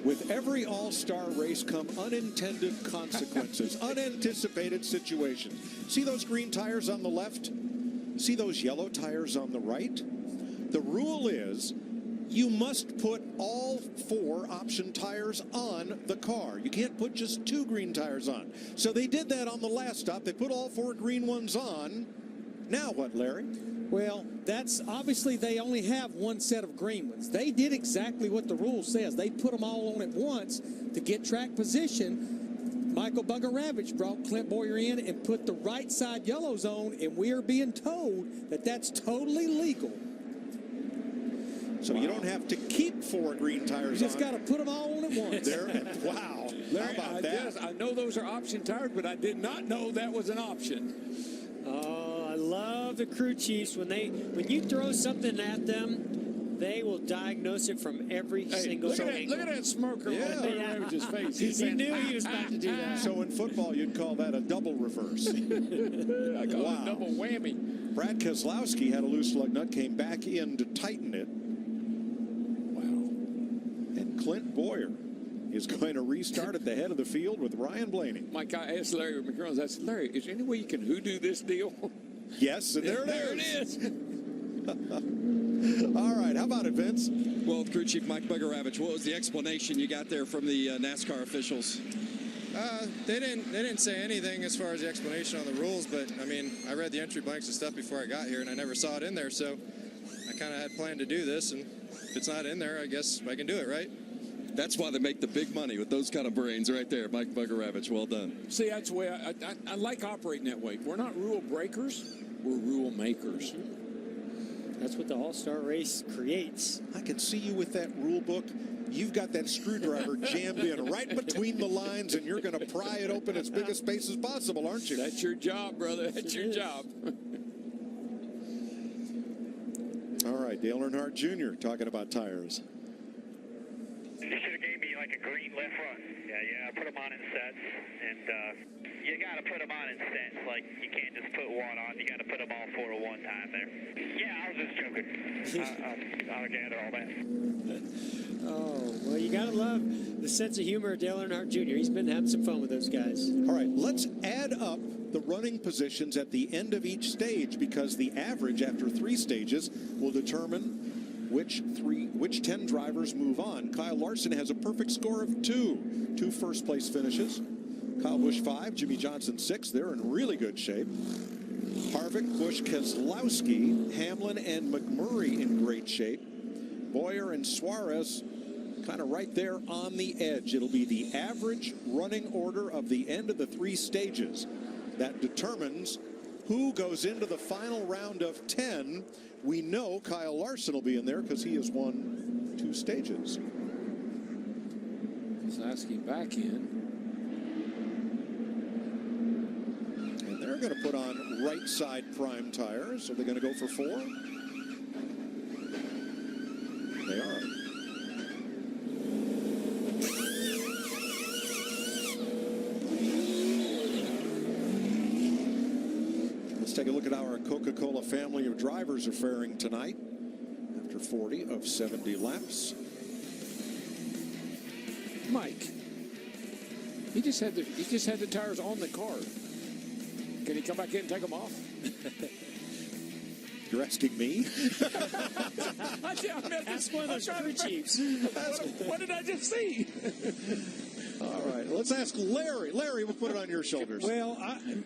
With every All-Star race come unintended consequences, unanticipated situations. See those green tires on the left? See those yellow tires on the right? The rule is you must put all 4 option tires on the car. You can't put just 2 green tires on. So they did that on the last stop. They put all 4 green ones on. Now what, Larry? Well, that's obviously they only have 1 set of green ones. They did exactly what the rule says. They put them all on at once to get track position. Michael Bugaravich brought Clint Boyer in and put the right side yellows on, and we are being told that that's totally legal. So you don't have to keep 4 green tires You just on. got to put them all on at once. There, wow. Larry, How about that? I know those are option tires, but I did not know that was an option. Oh, I love the crew chiefs. When you throw something at them, they will diagnose it from every single angle. Look at that smirker on Ravage's face. He knew he was about to do that. So in football, you'd call that a double reverse. I call it a double whammy. Brad Keselowski had a loose lug nut, came back in to tighten it. Wow. And Clint Boyer is going to restart at the head of the field with Ryan Blaney. Mike, I asked Larry McCrone, I said, Larry, is there any way you can hoodoo this deal? Yes, and there it is. All right, how about it, Vince? Well, crew chief Mike Bugaravich, what was the explanation you got there from the NASCAR officials? They didn't say anything as far as the explanation on the rules, but I mean, I read the entry blanks and stuff before I got here, and I never saw it in there, so I kind of had planned to do this, and if it's not in there, I guess I can do it, right? That's why they make the big money with those kind of brains right there. Mike Bugaravich, well done. See, that's the way I like operating that way. We're not rule breakers, we're rule makers. That's what the All-Star race creates. I can see you with that rule book. You've got that screwdriver jammed in right between the lines, and you're going to pry it open as big a space as possible, aren't you? That's your job, brother. That's your job. All right, Dale Earnhardt Jr. talking about tires. You should have gave me like a green left front. Yeah, put them on in sets, and you got to put them on in sets. Like, you can't just put one on. You got to put them all 4 at one time there. Yeah, I was just joking. I'll gather all that. Oh, well, you got to love the sense of humor of Dale Earnhardt Jr. He's been having some fun with those guys. All right, let's add up the running positions at the end of each stage, because the average after 3 stages will determine which 10 drivers move on. Kyle Larson has a perfect score of 2 first-place finishes. Kyle Busch 5, Jimmy Johnson 6. They're in really good shape. Harvick, Busch, Keselowski, Hamlin, and McMurray in great shape. Boyer and Suarez kind of right there on the edge. It'll be the average running order of the end of the 3 stages that determines who goes into the final round of 10. We know Kyle Larson will be in there because he has won 2 stages. Keselowski back in. And they're going to put on right side prime tires. Are they going to go for 4? They are. Let's take a look at how our Coca-Cola family of drivers are faring tonight after 40 of 70 laps. Mike, he just had the tires on the car. Can he come back in and take them off? You're asking me? That's one of those crew chiefs. What did I just see? All right, let's ask Larry. Larry, we'll put it on your shoulders. Well,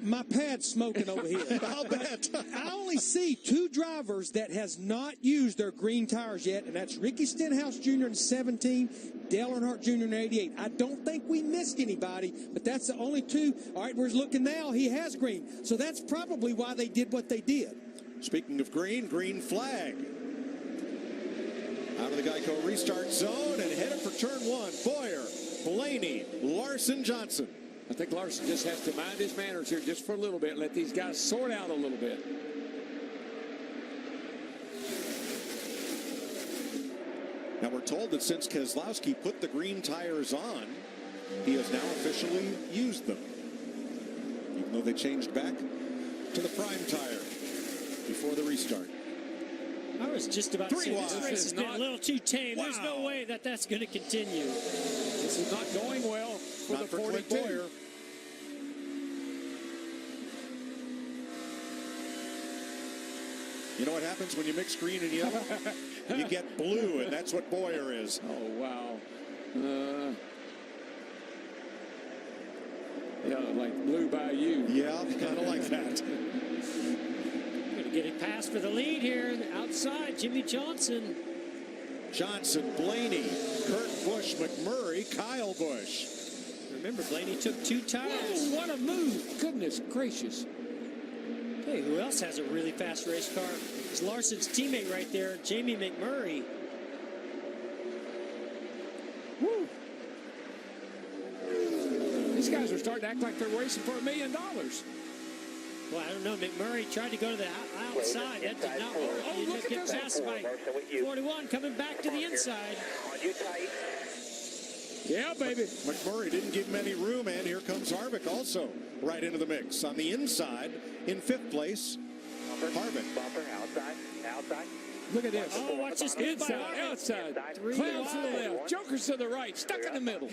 my pad's smoking over here. I'll bet. I only see 2 drivers that has not used their green tires yet, and that's Ricky Stenhouse Jr. in 17, Dale Earnhardt Jr. in 88. I don't think we missed anybody, but that's the only 2. All right, we're looking now. He has green. So that's probably why they did what they did. Speaking of green, green flag. Out of the Geico restart zone and headed for turn 1. Boyer, Blaney, Larson, Johnson. I think Larson just has to mind his manners here just for a little bit and let these guys sort out a little bit. Now we're told that since Keselowski put the green tires on, he has now officially used them. Even though they changed back to the prime tire before the restart. I was just about to say this wide. race has been a little too tame. There's no way that that's going to continue. This is not going well for Not the for 42. Clint Boyer. You know what happens when you mix green and yellow? You get blue, and that's what Boyer is. Oh, wow. Yeah, like Blue Bayou. Yeah, kind of like that. Going to get it past for the lead here. Outside, Jimmy Johnson. Johnson, Blaney, Kurt Busch, McMurray, Kyle Busch. Remember, Blaney took 2 tires. Whoa, what a move. Goodness gracious. Hey, who else has a really fast race car? It's Larson's teammate right there, Jamie McMurray. Woo. These guys are starting to act like they're racing for $1 million. Well, I don't know. McMurray tried to go to the outside. That did not work. Oh, look at get this. past by 41, coming back to the inside. Yeah, baby. McMurray didn't give him any room, and here comes Harvick also right into the mix. On the inside, in 5th place, Harvick. Bumper, outside. Look at this. Oh, watch this move by Inside, Harvick. outside. 3 Clowns to the wide. left. Jokers to the right. Stuck in the middle.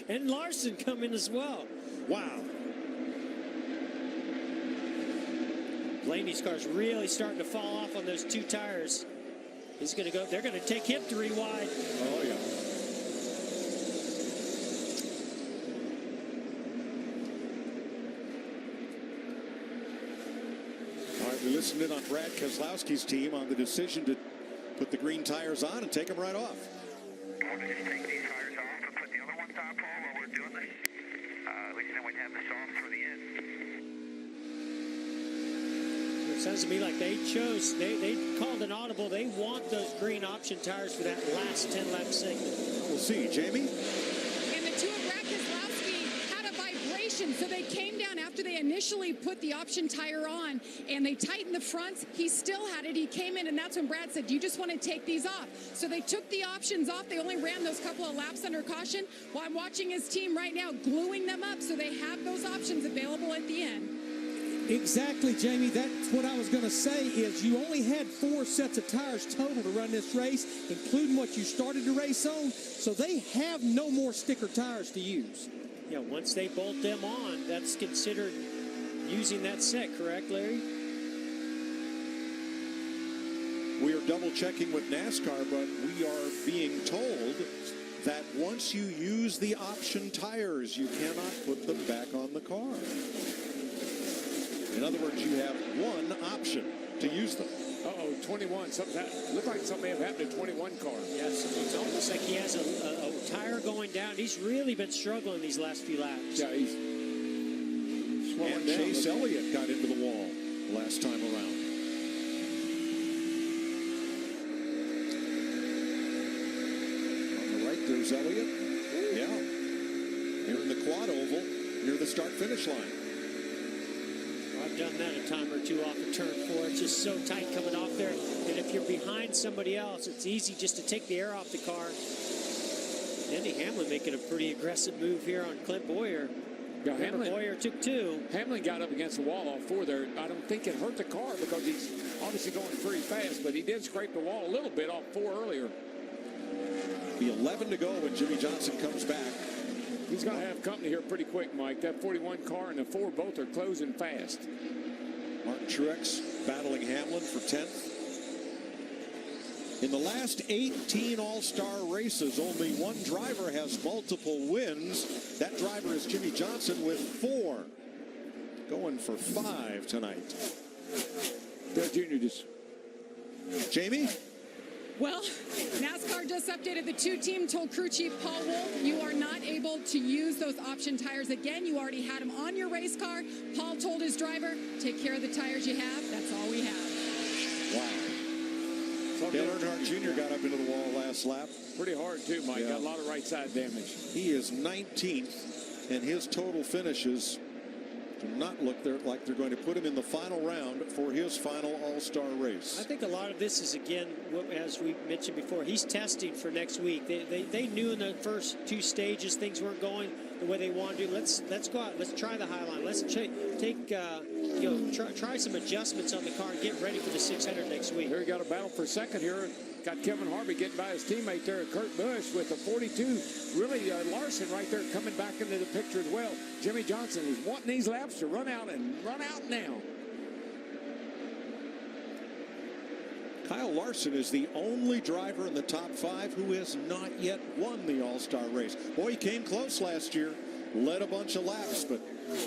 And Larson coming as well. Wow. Blaney's car's really starting to fall off on those 2 tires. He's going to go. They're going to take him 3 wide. Oh, yeah. All right, we listened in on Brad Keselowski's team on the decision to put the green tires on and take them right off. We'll just take these tires off and put the other ones on, Paul, while we're doing this. At least then we'd have this off for the end. It sounds to me like they called an audible. They want those green option tires for that last 10-lap segment. We'll see. Jamie? And the 2 of Brad Keselowski had a vibration, so they came down after they initially put the option tire on, and they tightened the fronts. He still had it. He came in, and that's when Brad said, you just want to take these off. So they took the options off. They only ran those couple of laps under caution, while I'm watching his team right now gluing them up so they have those options available at the end. Exactly, Jamie. That's what I was going to say is you only had 4 sets of tires total to run this race, including what you started the race on. So they have no more sticker tires to use. Yeah, once they bolt them on, that's considered using that set, correct, Larry? We are double checking with NASCAR, but we are being told that once you use the option tires, you cannot put them back on the car. In other words, you have 1 option to use them. Uh-oh, 21. Looked like something may have happened to 21 car. Yes, it's almost like he has a tire going down. He's really been struggling these last few laps. Yeah, he's slowing And down. Chase Elliott got into the wall last time around. On the right, there's Elliott. Yeah. Here in the quad oval, near the start-finish line. I've done that a time or two off of turn 4. It's just so tight coming off there. And if you're behind somebody else, it's easy just to take the air off the car. Denny Hamlin making a pretty aggressive move here on Clint Boyer. Yeah, Boyer took 2. Hamlin got up against the wall off 4 there. I don't think it hurt the car because he's obviously going pretty fast, but he did scrape the wall a little bit off 4 earlier. Be 11 to go when Jimmy Johnson comes back. He's going to have company here pretty quick, Mike. That 41 car and the 4 both are closing fast. Martin Truex battling Hamlin for 10th. In the last 18 All-Star races, only one driver has multiple wins. That driver is Jimmy Johnson with 4. Going for 5 tonight. Dale Jr. just... Jamie? Well, NASCAR just updated the 2-team, told crew chief Paul Wolf, you are not able to use those option tires again. You already had them on your race car. Paul told his driver, take care of the tires you have. That's all we have. Wow. Dale Earnhardt Jr. got up into the wall last lap. Pretty hard, too, Mike. Yeah. Got a lot of right side damage. He is 19th, and his total finishes do not look like they're going to put him in the final round for his final All-Star race. I think a lot of this is, again, as we mentioned before, he's testing for next week. They knew in the first 2 stages things weren't going the way they want to do. Let's go out. Let's try the high line. Let's try some adjustments on the car and get ready for the 600 next week. Here we got a battle for second here. Got Kevin Harvick getting by his teammate there, Kurt Busch, with the 42. Really, Larson right there coming back into the picture as well. Jimmy Johnson is wanting these laps to run out now. Kyle Larson is the only driver in the top 5 who has not yet won the All-Star race. Boy, he came close last year, led a bunch of laps, but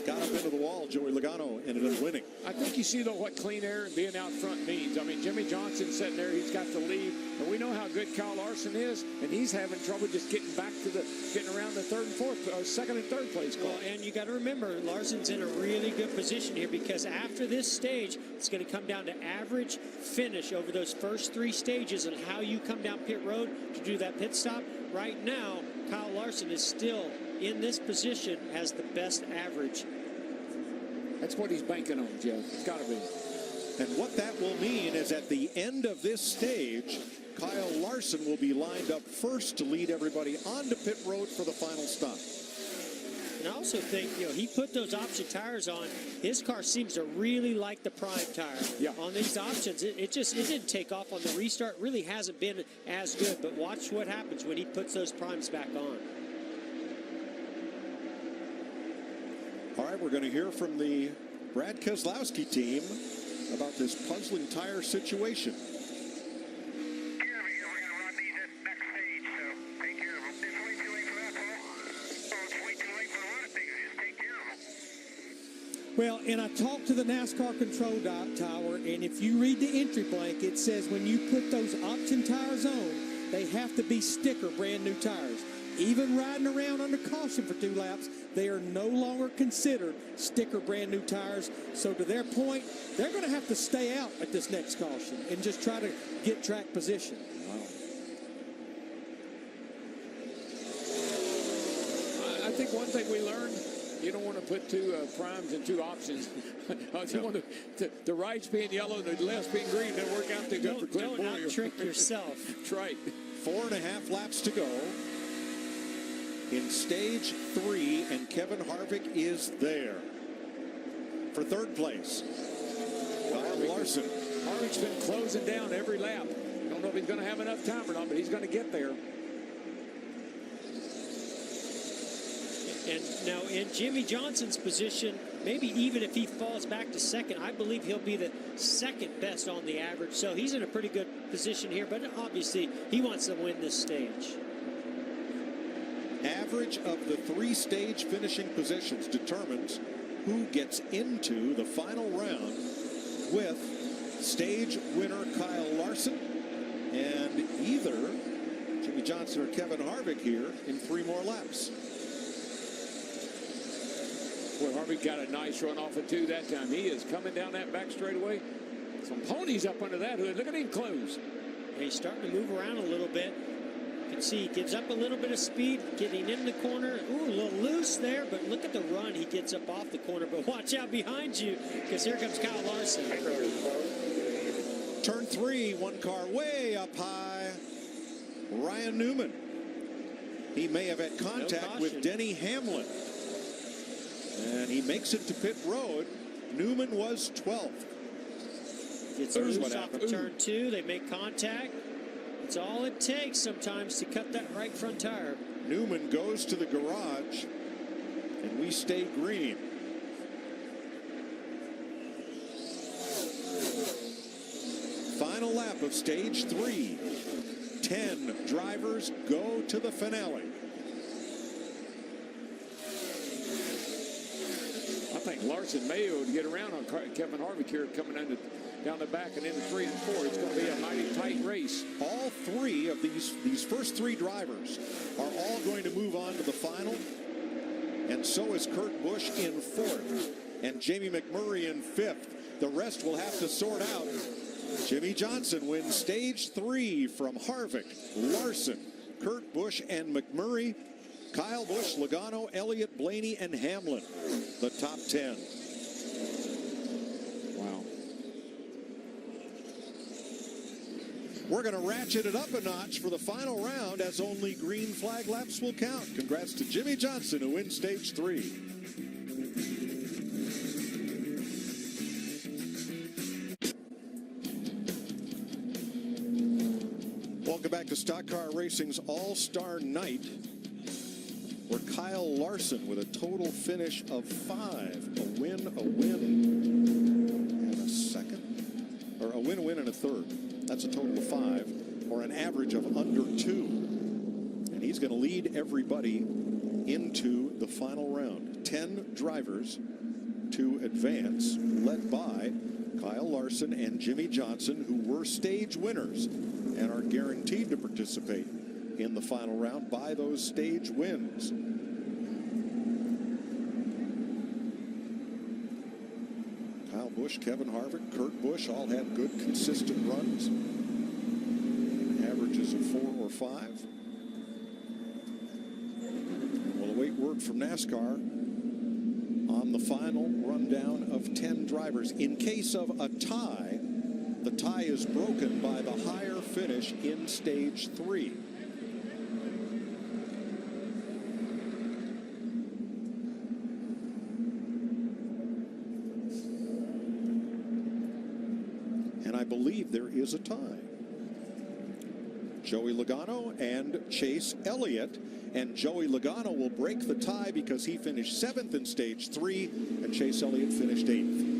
got up into the wall. Joey Logano ended up winning. I think you see, though, what clean air and being out front means. I mean, Jimmy Johnson sitting there, he's got to lead, and we know how good Kyle Larson is, and he's having trouble just getting around the second and third place car. Well, and you got to remember, Larson's in a really good position here because after this stage, it's going to come down to average finish over those first 3 stages and how you come down pit road to do that pit stop. Right now, Kyle Larson is still in this position, has the best average. That's what he's banking on, Jeff. It's got to be. And what that will mean is at the end of this stage, Kyle Larson will be lined up first to lead everybody onto pit road for the final stop. And I also think, he put those option tires on. His car seems to really like the prime tire. Yeah. On these options, it didn't take off on the restart. Really hasn't been as good. But watch what happens when he puts those primes back on. All right, we're going to hear from the Brad Keselowski team about this puzzling tire situation. Well, and I talked to the NASCAR control tower, and if you read the entry blank, it says when you put those option tires on, they have to be sticker brand new tires. Even riding around under caution for 2 laps, they are no longer considered sticker brand new tires. So to their point, they're going to have to stay out at this next caution and just try to get track position. Wow. I think one thing we learned, you don't want to put 2 primes and 2 options. You want the right's being yellow and the left's being green. That work out too good for Clint Boyer. Don't out-trick yourself. That's right. 4.5 laps to go in stage 3, and Kevin Harvick is there for 3rd place. Kyle Larson. Harvick's been closing down every lap. Don't know if he's going to have enough time or not, but he's going to get there. And now in Jimmy Johnson's position, maybe even if he falls back to second, I believe he'll be the 2nd best on the average. So he's in a pretty good position here, but obviously he wants to win this stage. Average of the 3 stage finishing positions determines who gets into the final round, with stage winner Kyle Larson and either Jimmy Johnson or Kevin Harvick here in 3 more laps. Boy, Harvick got a nice run off of 2 that time. He is coming down that back straightaway. Some ponies up under that hood. Look at him close. He's starting to move around a little bit. You can see he gives up a little bit of speed, getting in the corner. Ooh, a little loose there, but look at the run he gets up off the corner. But watch out behind you, because here comes Kyle Larson. Turn 3, 1 car way up high. Ryan Newman. He may have had contact with Denny Hamlin. And he makes it to pit road. Newman was 12th. Gets loose off of turn 2. They make contact. That's all it takes sometimes to cut that right front tire. Newman goes to the garage, and we stay green. Final lap of stage 3. 10 drivers go to the finale. I think Larson may be able to get around on Kevin Harvick here coming down the back and into 3 and 4. It's going to be a mighty tight race. All 3 of these first 3 drivers are all going to move on to the final. And so is Kurt Busch in 4th and Jamie McMurray in 5th. The rest will have to sort out. Jimmy Johnson wins stage 3 from Harvick, Larson, Kurt Busch, and McMurray. Kyle Busch, Logano, Elliott, Blaney, and Hamlin, the top 10. Wow. We're going to ratchet it up a notch for the final round, as only green flag laps will count. Congrats to Jimmy Johnson, who wins stage 3. Welcome back to Stock Car Racing's All-Star Night, where Kyle Larson, with a total finish of 5, a win, and a second, or a win, and a third. That's a total of 5, or an average of under 2. And he's going to lead everybody into the final round. 10 drivers to advance, led by Kyle Larson and Jimmy Johnson, who were stage winners and are guaranteed to participate in the final round by those stage wins. Kyle Busch, Kevin Harvick, Kurt Busch all had good consistent runs, averages of 4 or 5. We'll await word from NASCAR on the final rundown of 10 drivers. In case of a tie, the tie is broken by the higher finish in stage 3. And I believe there is a tie. Joey Logano and Chase Elliott. And Joey Logano will break the tie because he finished 7th in stage 3, and Chase Elliott finished 8th.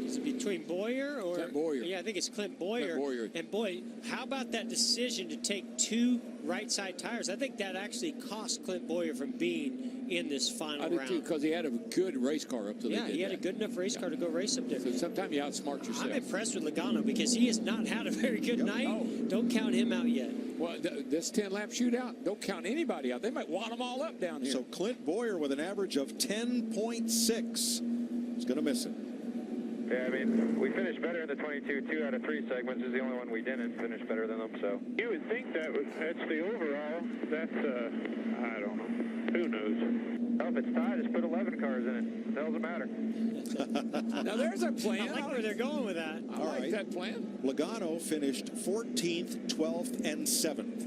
Is it between Boyer or Clint Boyer? Yeah, I think it's Clint Boyer. Clint Boyer. And boy, how about that decision to take 2 right side tires? I think that actually cost Clint Boyer from being in this final round. I did too, because he had a good race car up to Yeah, he had a good enough race car to go race up there. So sometimes you outsmart yourself. I'm impressed with Logano because he has not had a very good night. No. Don't count him out yet. Well, this 10-lap shootout, don't count anybody out. They might wad them all up down here. So Clint Boyer with an average of 10.6 is going to miss it. Yeah, I mean, we finished better in the 22. 2 out of 3 segments is the only one we didn't finish better than them. So you would think that's the overall. That's I don't know. Who knows? Well, if it's tied, just put 11 cars in it. What the hell does it matter? Now there's a plan. I like where they're going with that. I like that plan. Logano finished 14th, 12th, and 7th.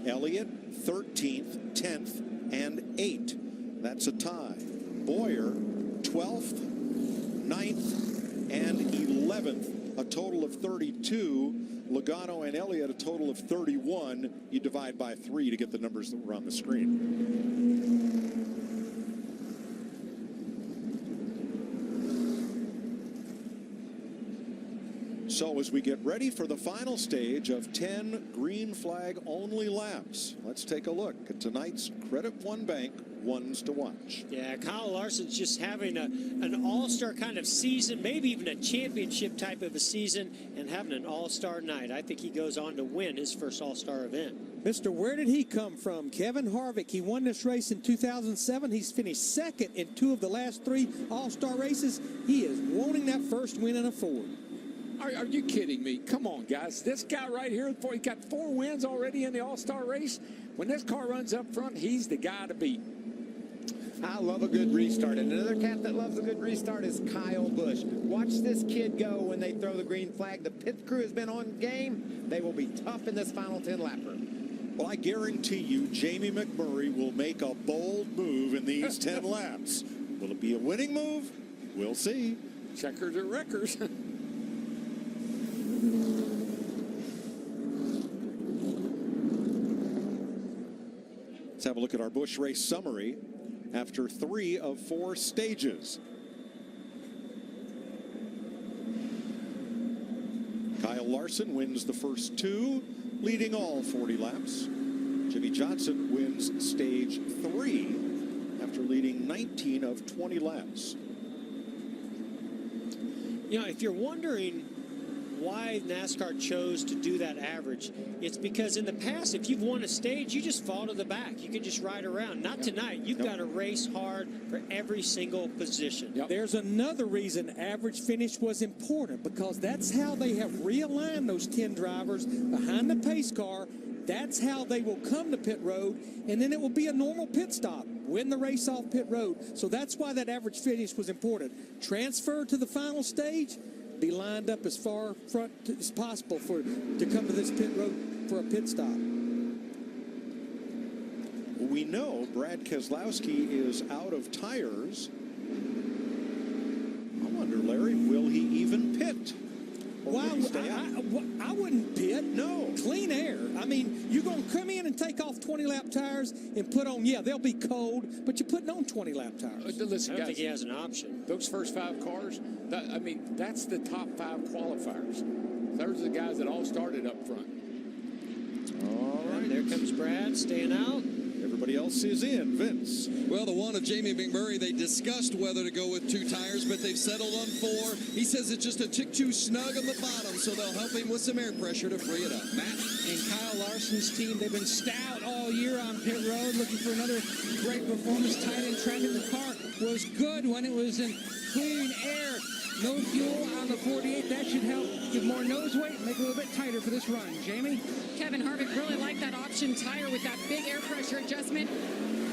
Elliott 13th, 10th, and 8th. That's a tie. Boyer 12th, 9th, and 11th. A total of 32. Logano and Elliott a total of 31. You divide by 3 to get the numbers that were on the screen. So as we get ready for the final stage of 10 green flag only laps, let's take a look at tonight's Credit One Bank ones to watch. Yeah, Kyle Larson's just having an all-star kind of season, maybe even a championship type of a season, and having an all-star night. I think he goes on to win his first all-star event. Mister, where did he come from? Kevin Harvick. He won this race in 2007. He's finished 2nd in 2 of the last 3 all-star races. He is wanting that first win in a Ford. Are you kidding me? Come on, guys. This guy right here, he got 4 wins already in the All-Star race. When this car runs up front, he's the guy to beat. I love a good restart. And another cat that loves a good restart is Kyle Busch. Watch this kid go when they throw the green flag. The pit crew has been on game. They will be tough in this final 10-lapper. Well, I guarantee you Jamie McMurray will make a bold move in these 10 laps. Will it be a winning move? We'll see. Checkers or wreckers. Let's have a look at our Busch race summary after 3 of 4 stages. Kyle Larson wins the first 2, leading all 40 laps. Jimmy Johnson wins stage 3 after leading 19 of 20 laps. You know, if you're wondering why NASCAR chose to do that average, it's because in the past, if you've won a stage, you just fall to the back. You can just ride around. Not tonight. You've got to race hard for every single position. There's another reason average finish was important, because that's how they have realigned those 10 drivers behind the pace car. That's how they will come to pit road, and then it will be a normal pit stop. Win the race off pit road. So that's why that average finish was important. Transfer to the final stage, be lined up as far front as possible to come to this pit road for a pit stop. We know Brad Keselowski is out of tires. I wonder, Larry, will he even pit? Well, I wouldn't pit. No. Clean air. I mean, you're going to come in and take off 20-lap tires and put on, yeah, they'll be cold, but you're putting on 20-lap tires. Listen, I don't guys, think he has an option. Those first 5 cars, I mean, that's the top 5 qualifiers. Those are the guys that all started up front. All right, there comes Brad, staying out. Everybody else is in. Vince. Well, the one of Jamie McMurray, they discussed whether to go with 2 tires, but they've settled on 4. He says it's just a tick too snug on the bottom, so they'll help him with some air pressure to free it up. Matt and Kyle Larson's team, they've been stout all year on pit road, looking for another great performance. Tight in traffic. The car was good when it was in clean air. No fuel on the 48. That should help give more nose weight, make it a little bit tighter for this run. Jamie? Kevin Harvick really liked that option tire with that big air pressure adjustment.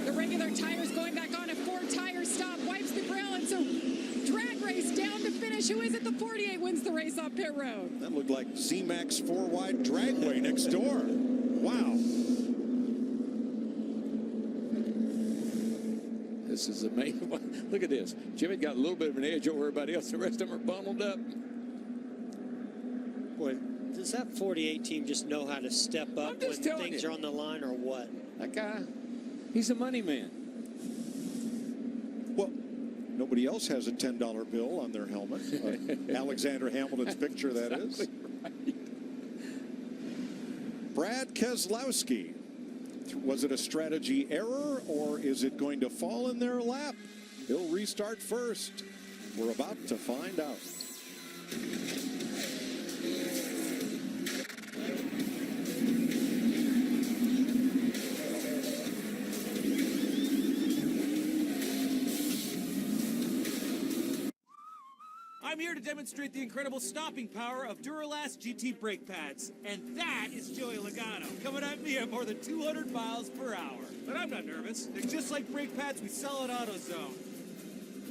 The regular tires going back on a 4-tire stop, wipes the grill, and so drag race down to finish. Who is it? The 48 wins the race off pit road. That looked like C-Max 4-wide dragway next door. Wow. This is amazing. Look at this. Jimmy got a little bit of an edge over everybody else. The rest of them are bundled up. Boy, does that 48 team just know how to step up when things are on the line, or what? That guy, he's a money man. Well, nobody else has a $10 bill on their helmet. Alexander Hamilton's picture, that is. Right. Brad Keselowski. Was it a strategy error, or is it going to fall in their lap? He'll restart first. We're about to find out. I'm here to demonstrate the incredible stopping power of Duralast GT brake pads. And that is Joey Logano, coming at me at more than 200 miles per hour. But I'm not nervous. They're just like brake pads we sell at AutoZone.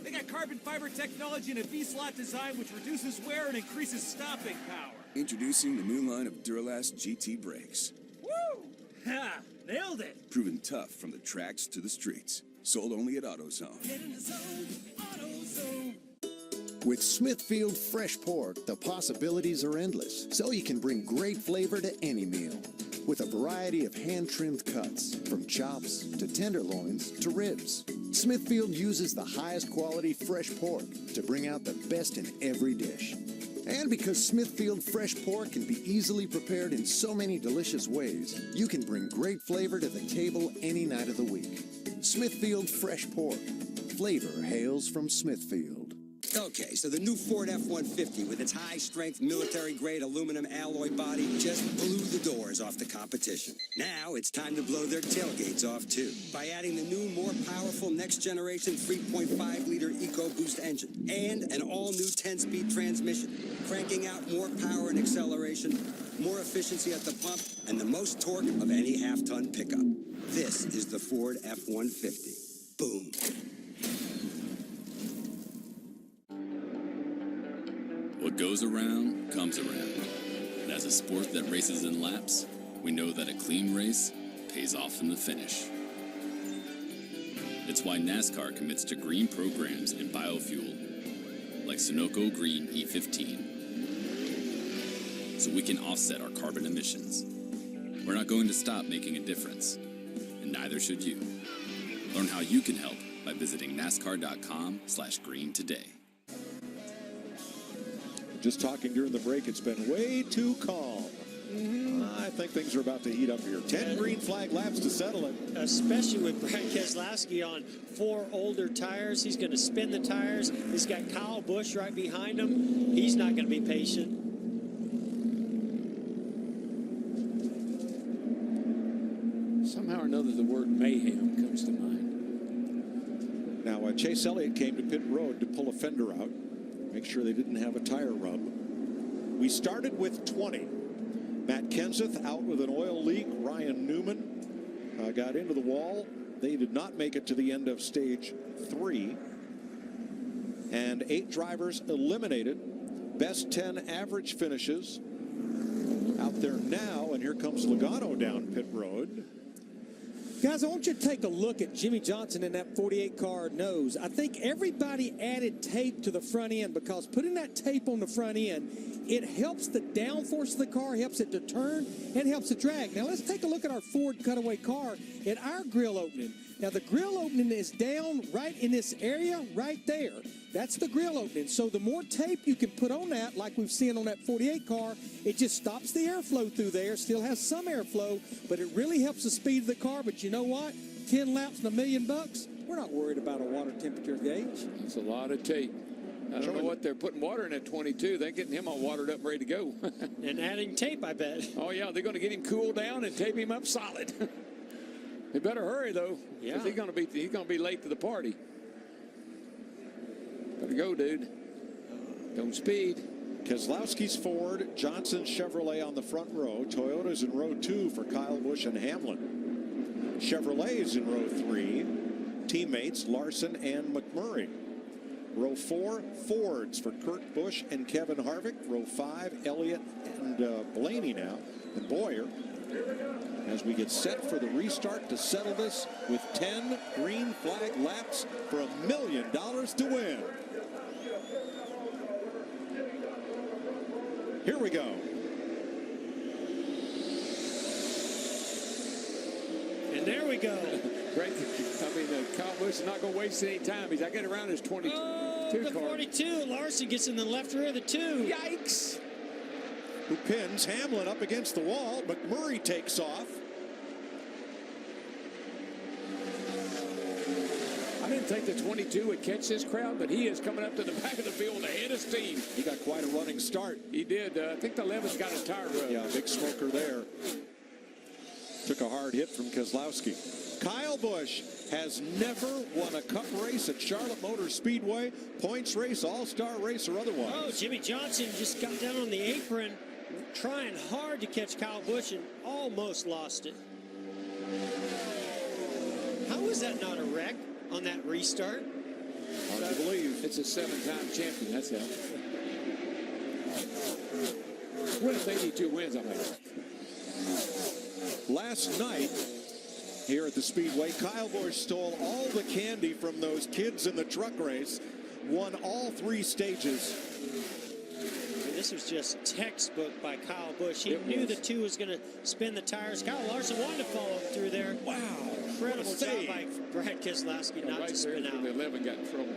They got carbon fiber technology and a V-slot design which reduces wear and increases stopping power. Introducing the new line of Duralast GT brakes. Woo! Ha! Nailed it! Proven tough from the tracks to the streets. Sold only at AutoZone. Get in the zone, AutoZone. With Smithfield Fresh Pork, the possibilities are endless, so you can bring great flavor to any meal. With a variety of hand-trimmed cuts, from chops to tenderloins to ribs, Smithfield uses the highest quality fresh pork to bring out the best in every dish. And because Smithfield Fresh Pork can be easily prepared in so many delicious ways, you can bring great flavor to the table any night of the week. Smithfield Fresh Pork. Flavor hails from Smithfield. Okay, so the new Ford F-150 with its high-strength military-grade aluminum alloy body just blew the doors off the competition. Now it's time to blow their tailgates off, too, by adding the new, more powerful next-generation 3.5-liter EcoBoost engine and an all-new 10-speed transmission, cranking out more power and acceleration, more efficiency at the pump, and the most torque of any half-ton pickup. This is the Ford F-150. Boom. What goes around comes around. And as a sport that races in laps, we know that a clean race pays off in the finish. It's why NASCAR commits to green programs in biofuel, like Sunoco Green E15, so we can offset our carbon emissions. We're not going to stop making a difference. And neither should you. Learn how you can help by visiting NASCAR.com/green today. Just talking during the break, it's been way too calm. I think things are about to heat up here. 10 green flag laps to settle it. Especially with Brad Keselowski on 4 older tires. He's going to spin the tires. He's got Kyle Busch right behind him. He's not going to be patient. Somehow or another, the word mayhem comes to mind. Now, Chase Elliott came to pit road to pull a fender out, make sure they didn't have a tire rub. We started with 20. Matt Kenseth out with an oil leak. Ryan Newman got into the wall. They did not make it to the end of stage 3. And 8 drivers eliminated. Best 10 average finishes out there now. And here comes Logano down pit road. Guys, I want you to take a look at Jimmy Johnson in that 48 car nose. I think everybody added tape to the front end because putting that tape on the front end, it helps the downforce of the car, helps it to turn, and helps it drag. Now, let's take a look at our Ford cutaway car at our grill opening. Now, the grill opening is down right in this area right there. That's the grill opening. So the more tape you can put on that, like we've seen on that 48 car, it just stops the airflow through there. Still has some airflow, but it really helps the speed of the car. But you know what? 10 laps and $1 million bucks. We're not worried about a water temperature gauge. It's a lot of tape. I don't know what they're putting water in at 22. They're getting him all watered up, ready to go. And adding tape, I bet. Oh, yeah, they're going to get him cooled down and tape him up solid. They better hurry, though. Yeah. He's going to be late to the party. Better go, dude. Don't speed. Keselowski's Ford, Johnson's Chevrolet on the front row. Toyota's in row 2 for Kyle Busch and Hamlin. Chevrolet's in row 3. Teammates Larson and McMurray. Row 4, Fords for Kurt Busch and Kevin Harvick. Row 5, Elliott and Blaney now, and Boyer. As we get set for the restart to settle this with 10 green flag laps for $1 million to win. Here we go. And there we go. Great. I mean, Kyle Busch is not going to waste any time. I get around his 22 the car. 42. Larson gets in the left rear of the 2. Yikes. Who pins Hamlin up against the wall. McMurray takes off. I didn't think the 22 would catch this crowd, but he is coming up to the back of the field ahead of steam. He got quite a running start. He did. I think the 11's got a tire rub. Yeah, big smoker there. Took a hard hit from Keselowski. Kyle Busch has never won a cup race at Charlotte Motor Speedway, points race, all-star race, or otherwise. Oh, Jimmy Johnson just got down on the apron, trying hard to catch Kyle Busch and almost lost it. How is that not a wreck on that restart? Hard to believe. It's a 7-time champion, that's it. What if 82 wins on that? Last night, here at the Speedway, Kyle Busch stole all the candy from those kids in the truck race, won all 3 stages. And this was just textbook by Kyle Busch. He knew the 2 was going to spin the tires. Kyle Larson wanted to follow through there. Wow. Incredible job by Brad Keselowski not to spin out. The 11 got in trouble.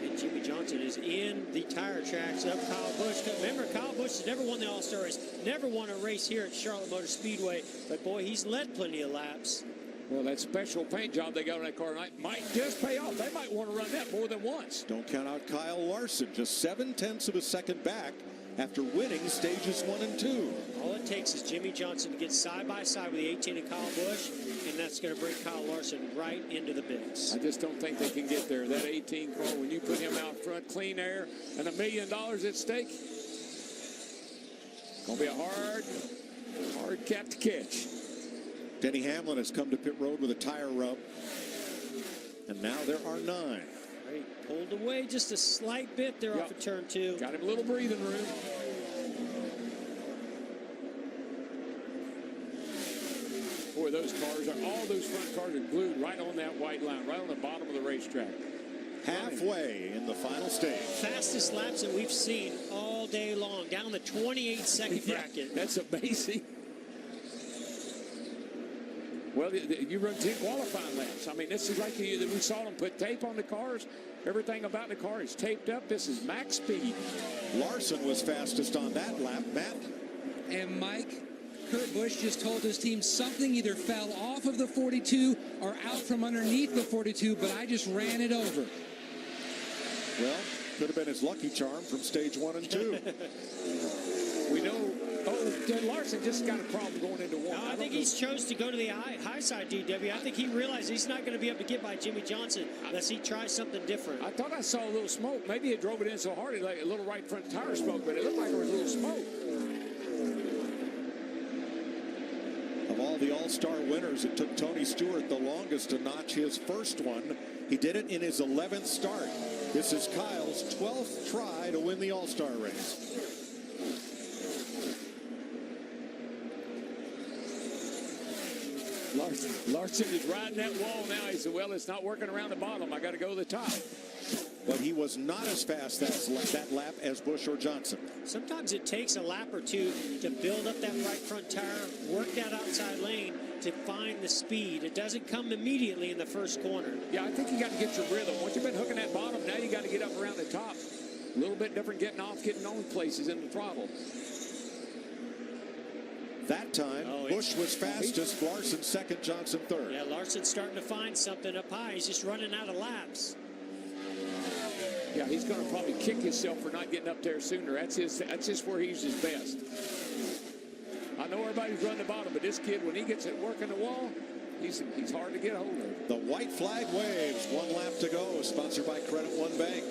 And Jimmy Johnson is in the tire tracks of Kyle Busch. Remember, Kyle Busch has never won the All-Star race, never won a race here at Charlotte Motor Speedway, but boy, he's led plenty of laps. Well, that special paint job they got on that car tonight might just pay off. They might want to run that more than once. Don't count out Kyle Larson, just 0.7 of a second back after winning stages 1 and 2. All it takes is Jimmy Johnson to get side by side with the 18 of Kyle Busch, and that's going to bring Kyle Larson right into the mix. I just don't think they can get there. That 18 car, when you put him out front, clean air, and $1 million at stake, it's going to be a hard cap to catch. Denny Hamlin has come to pit road with a tire rub, and now there are 9. He pulled away just a slight bit there off of turn 2. Got him a little breathing room. Boy, those cars all those front cars are glued right on that white line, right on the bottom of the racetrack. Halfway in the final stage. Fastest laps that we've seen all day long, down the 28-second bracket. That's amazing. Well, you run 10 qualifying laps. I mean, this is like we saw them put tape on the cars. Everything about the car is taped up. This is max speed. Larson was fastest on that lap, Matt. And Mike, Kurt Busch just told his team something either fell off of the 42 or out from underneath the 42, but I just ran it over. Well, could have been his lucky charm from stage 1 and 2. We know. Larson just got a problem going into one. No, I think he's chose to go to the high side, DW. I think he realized he's not going to be able to get by Jimmy Johnson unless he tries something different. I thought I saw a little smoke. Maybe he drove it in so hard, like a little right front tire smoke, but it looked like there was a little smoke. Of all the All-Star winners, it took Tony Stewart the longest to notch his first one. He did it in his 11th start. This is Kyle's 12th try to win the All-Star race. Larson is riding that wall now. He said, well, it's not working around the bottom. I got to go to the top. But he was not as fast that lap as Busch or Johnson. Sometimes it takes a lap or two to build up that right front tire, work that outside lane to find the speed. It doesn't come immediately in the first corner. Yeah, I think you got to get your rhythm. Once you've been hooking that bottom, now you got to get up around the top. A little bit different getting off, getting on places in the throttle. That time, Busch was fastest, Larson second, Johnson third. Yeah, Larson's starting to find something up high. He's just running out of laps. Yeah, he's going to probably kick himself for not getting up there sooner. That's just where he's his best. I know everybody's running the bottom, but this kid, when he gets it working the wall, he's hard to get a hold of. The white flag waves. 1 lap to go. Sponsored by Credit One Bank.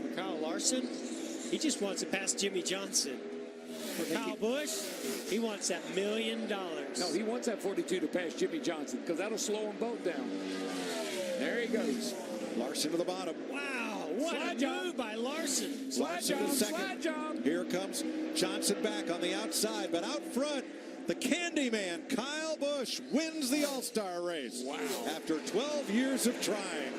For Kyle Larson, he just wants to pass Jimmy Johnson. For Kyle Busch, he wants that $1 million. No, he wants that 42 to pass Jimmy Johnson because that'll slow them both down. There he goes. Larson to the bottom. Wow, what a move by Larson. Larson to second. Here comes Johnson back on the outside, but out front, the Candyman, Kyle Busch, wins the All-Star race. Wow. After 12 years of trying.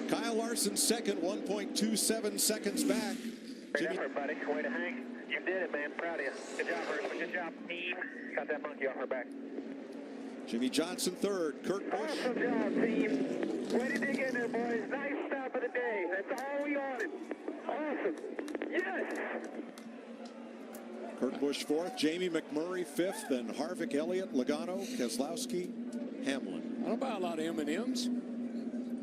Kyle Larson second, 1.27 seconds back. Great effort, buddy. Way to hang. You did it, man. Proud of you. Good job, Hershman. Good job, team. Got that monkey off her back. Jimmy Johnson third. Kurt Busch. Awesome job, team. Way to dig in there, boys. Nice stop of the day. That's all we wanted. Awesome. Yes. Kurt Busch fourth. Jamie McMurray fifth. Then Harvick, Elliott, Logano, Keselowski, Hamlin. I don't buy a lot of M&Ms.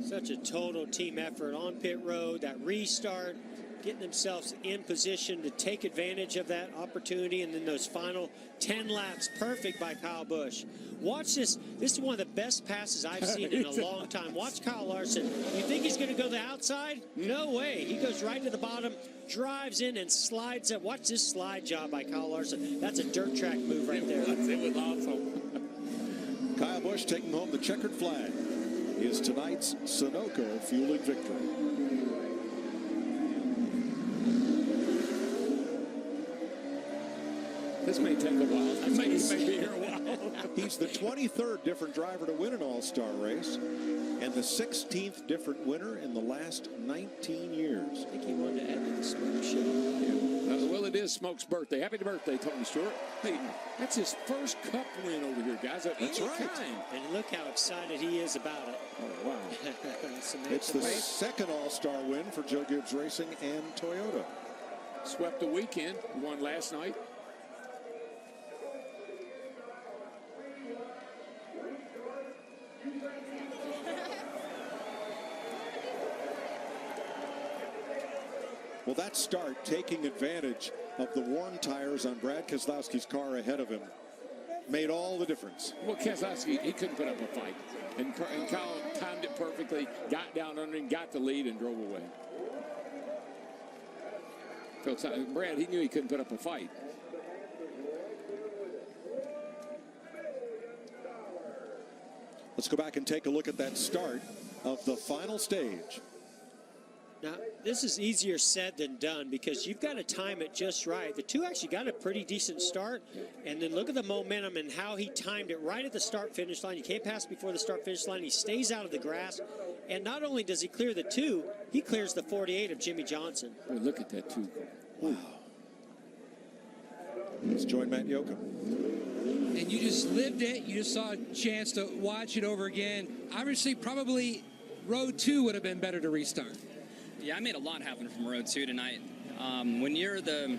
Such a total team effort on pit road, that restart, getting themselves in position to take advantage of that opportunity, and then those final 10 laps, perfect by Kyle Busch. Watch this. This is one of the best passes I've seen in a long time. Watch Kyle Larson. You think he's going to go the outside? No way. He goes right to the bottom, drives in, and slides up. Watch this slide job by Kyle Larson. That's a dirt track move right there. It was awesome. Kyle Busch taking home the checkered flag. Is tonight's Sunoco fueling victory. This may take a while. He may be here a while. He's the 23rd different driver to win an All-Star race and the 16th different winner in the last 19 years. I think he wanted to add to the smoke show. Yeah. Well, it is Smoke's birthday. Happy birthday, Tony Stewart. Hey, that's his first Cup win over here, guys. That's right. Kind. And look how excited he is about it. Oh, wow. It's the second All-Star win for Joe Gibbs Racing and Toyota. Swept the weekend. Won last night. Well, that start, taking advantage of the worn tires on Brad Keselowski's car ahead of him, made all the difference. Well, Keselowski, he couldn't put up a fight. And Kyle timed it perfectly, got down under and got the lead and drove away. Brad, he knew he couldn't put up a fight. Let's go back and take a look at that start of the final stage. Now, this is easier said than done because you've got to time it just right. The two actually got a pretty decent start, and then look at the momentum and how he timed it right at the start-finish line. You can't pass before the start-finish line. He stays out of the grass, and not only does he clear the 2, he clears the 48 of Jimmy Johnson. Boy, look at that 2. Wow. Let's join Matt Yoakum. And you just lived it. You just saw a chance to watch it over again. Obviously, probably Road 2 would have been better to restart. Yeah, I made a lot happen from Road 2 tonight. When you're the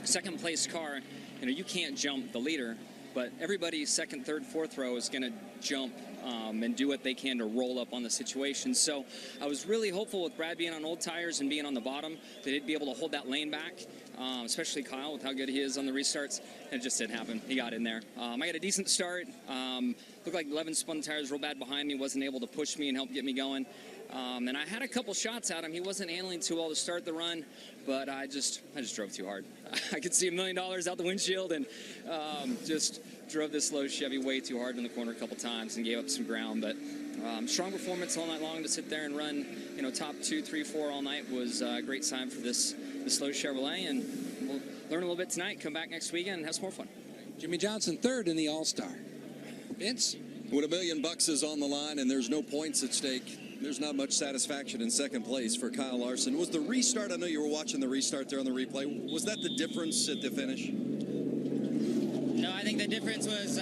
second place car, you can't jump the leader, but everybody second, third, fourth row is going to jump and do what they can to roll up on the situation. So I was really hopeful with Brad being on old tires and being on the bottom that he'd be able to hold that lane back, especially Kyle with how good he is on the restarts. And it just didn't happen. He got in there. I got a decent start. Looked like 11 spun tires real bad behind me, wasn't able to push me and help get me going. And I had a couple shots at him. He wasn't handling too well to start the run, but I just drove too hard. I could see $1 million out the windshield and just drove this low Chevy way too hard in the corner a couple times and gave up some ground. But strong performance all night long to sit there and run, top 2, 3, 4 all night was a great sign for this low Chevrolet. And we'll learn a little bit tonight, come back next weekend and have some more fun. Jimmy Johnson third in the All-Star. Vince? When $1 million is on the line and there's no points at stake, there's not much satisfaction in second place for Kyle Larson. Was the restart, I know you were watching the restart there on the replay, was that the difference at the finish? No, I think the difference was,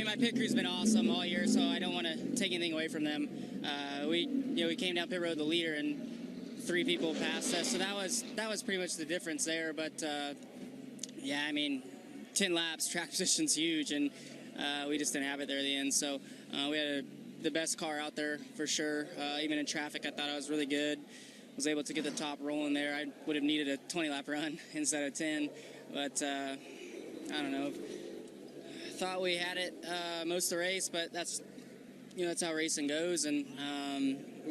my pit crew's been awesome all year, so I don't want to take anything away from them. We came down pit road the leader and 3 people passed us, so that was pretty much the difference there. But 10 laps, track position's huge, and we just didn't have it there at the end. So we had the best car out there for sure. Even in traffic, I thought I was really good. Was able to get the top rolling there. I would have needed a 20-lap run instead of 10, but I don't know. Thought we had it most of the race, but that's how racing goes, and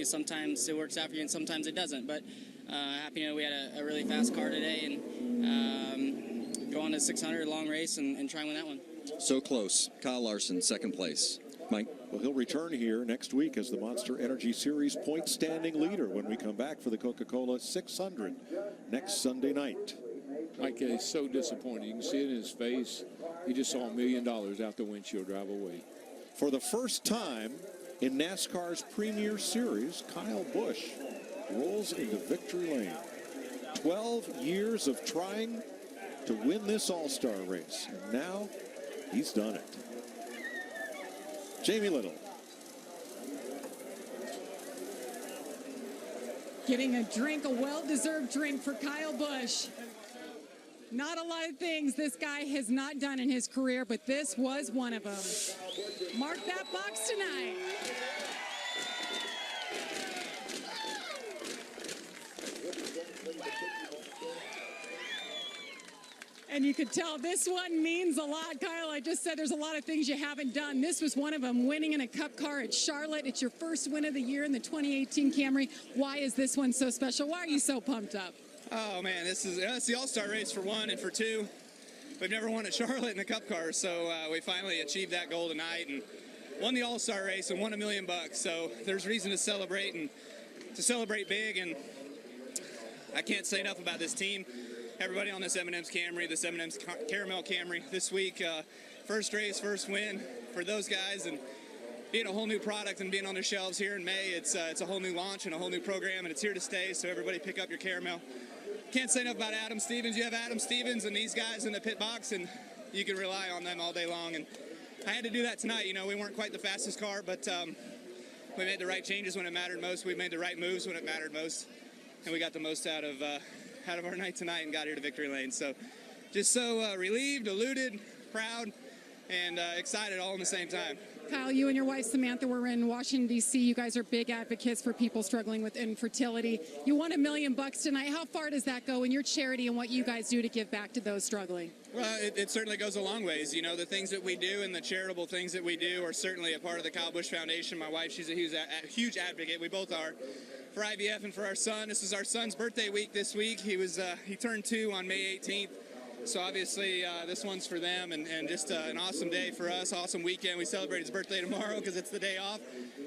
sometimes it works out for you and sometimes it doesn't. But happy we had a really fast car today and go on to 600 long race and try and win that one. So close. Kyle Larson, second place. Mike? Well, he'll return here next week as the Monster Energy Series point standing leader when we come back for the Coca-Cola 600 next Sunday night. Mike is so disappointed. You can see it in his face. He just saw $1 million out the windshield drive away. For the first time in NASCAR's Premier Series, Kyle Busch rolls into victory lane. 12 years of trying to win this All-Star race, and now he's done it. Jamie Little. Getting a drink, a well-deserved drink for Kyle Busch. Not a lot of things this guy has not done in his career, but this was one of them. Mark that box tonight. And you could tell this one means a lot. Kyle, I just said there's a lot of things you haven't done. This was one of them, winning in a Cup car at Charlotte. It's your first win of the year in the 2018 Camry. Why is this one so special? Why are you so pumped up? Oh, man, it's the All-Star race for one, and for two, we've never won at Charlotte in a Cup car, so we finally achieved that goal tonight and won the All-Star race and won $1 million. So there's reason to celebrate and to celebrate big, and I can't say enough about this team. Everybody on this M&M's Camry, this M&M's Caramel Camry this week, first race, first win for those guys, and being a whole new product and being on their shelves here in May, it's a whole new launch and a whole new program, and it's here to stay, so everybody pick up your Caramel. Can't say enough about Adam Stevens. You have Adam Stevens and these guys in the pit box, and you can rely on them all day long, and I had to do that tonight. We weren't quite the fastest car, but we made the right changes when it mattered most. We made the right moves when it mattered most, and we got the most out of our night tonight and got here to victory lane. So just so relieved, eluded, proud, and excited all in the same time. Kyle, you and your wife Samantha were in Washington, D.C. You guys are big advocates for people struggling with infertility. You won $1 million tonight. How far does that go in your charity and what you guys do to give back to those struggling? Well, it certainly goes a long ways. The things that we do and the charitable things that we do are certainly a part of the Kyle Busch Foundation. My wife, she's a huge advocate. We both are. For IVF and for our son. This is our son's birthday week this week. He turned 2 on May 18th. So obviously this one's for them, and just an awesome day for us, awesome weekend. We celebrate his birthday tomorrow because it's the day off.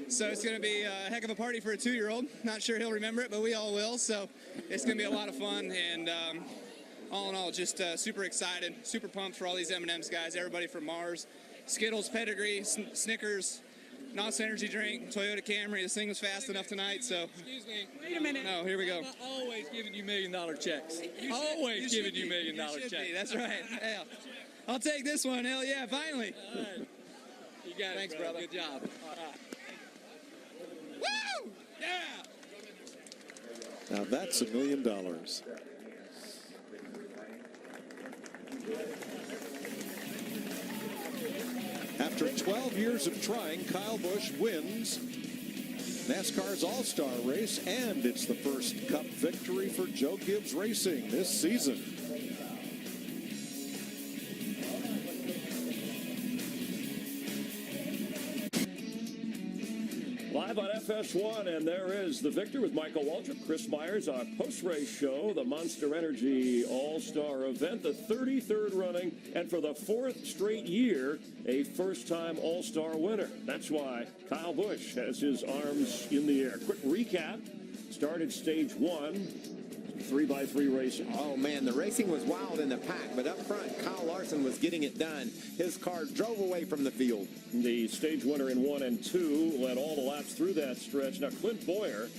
So it's going to be a heck of a party for a 2-year-old. Not sure he'll remember it, but we all will. So it's going to be a lot of fun, and all in all, just super excited, super pumped for all these M&M's guys, everybody from Mars, Skittles, Pedigree, Snickers, NOS energy drink, Toyota Camry. This thing was fast enough tonight, so. Excuse me. Wait a minute. No, here we go. I'm always giving you $1 million checks. Always giving you $1 million checks. That's right. Yeah. I'll take this one. Hell yeah, finally. All right. You got Thanks, it, brother. brother. Good job. Woo! Yeah! Now that's $1 million. After 12 years of trying, Kyle Busch wins NASCAR's All-Star race, and it's the first Cup victory for Joe Gibbs Racing this season. Live on FS1, and there is the victor with Michael Waltrip, Chris Myers, our post-race show, the Monster Energy All-Star event, the 33rd running, and for the 4th straight year, a first-time All-Star winner. That's why Kyle Busch has his arms in the air. Quick recap, started stage 1, 3x3 racing. Oh, man, the racing was wild in the pack, but up front, Kyle Larson was getting it done. His car drove away from the field. The stage winner in 1 and 2 led all the laps through that stretch. Now, Clint Boyer,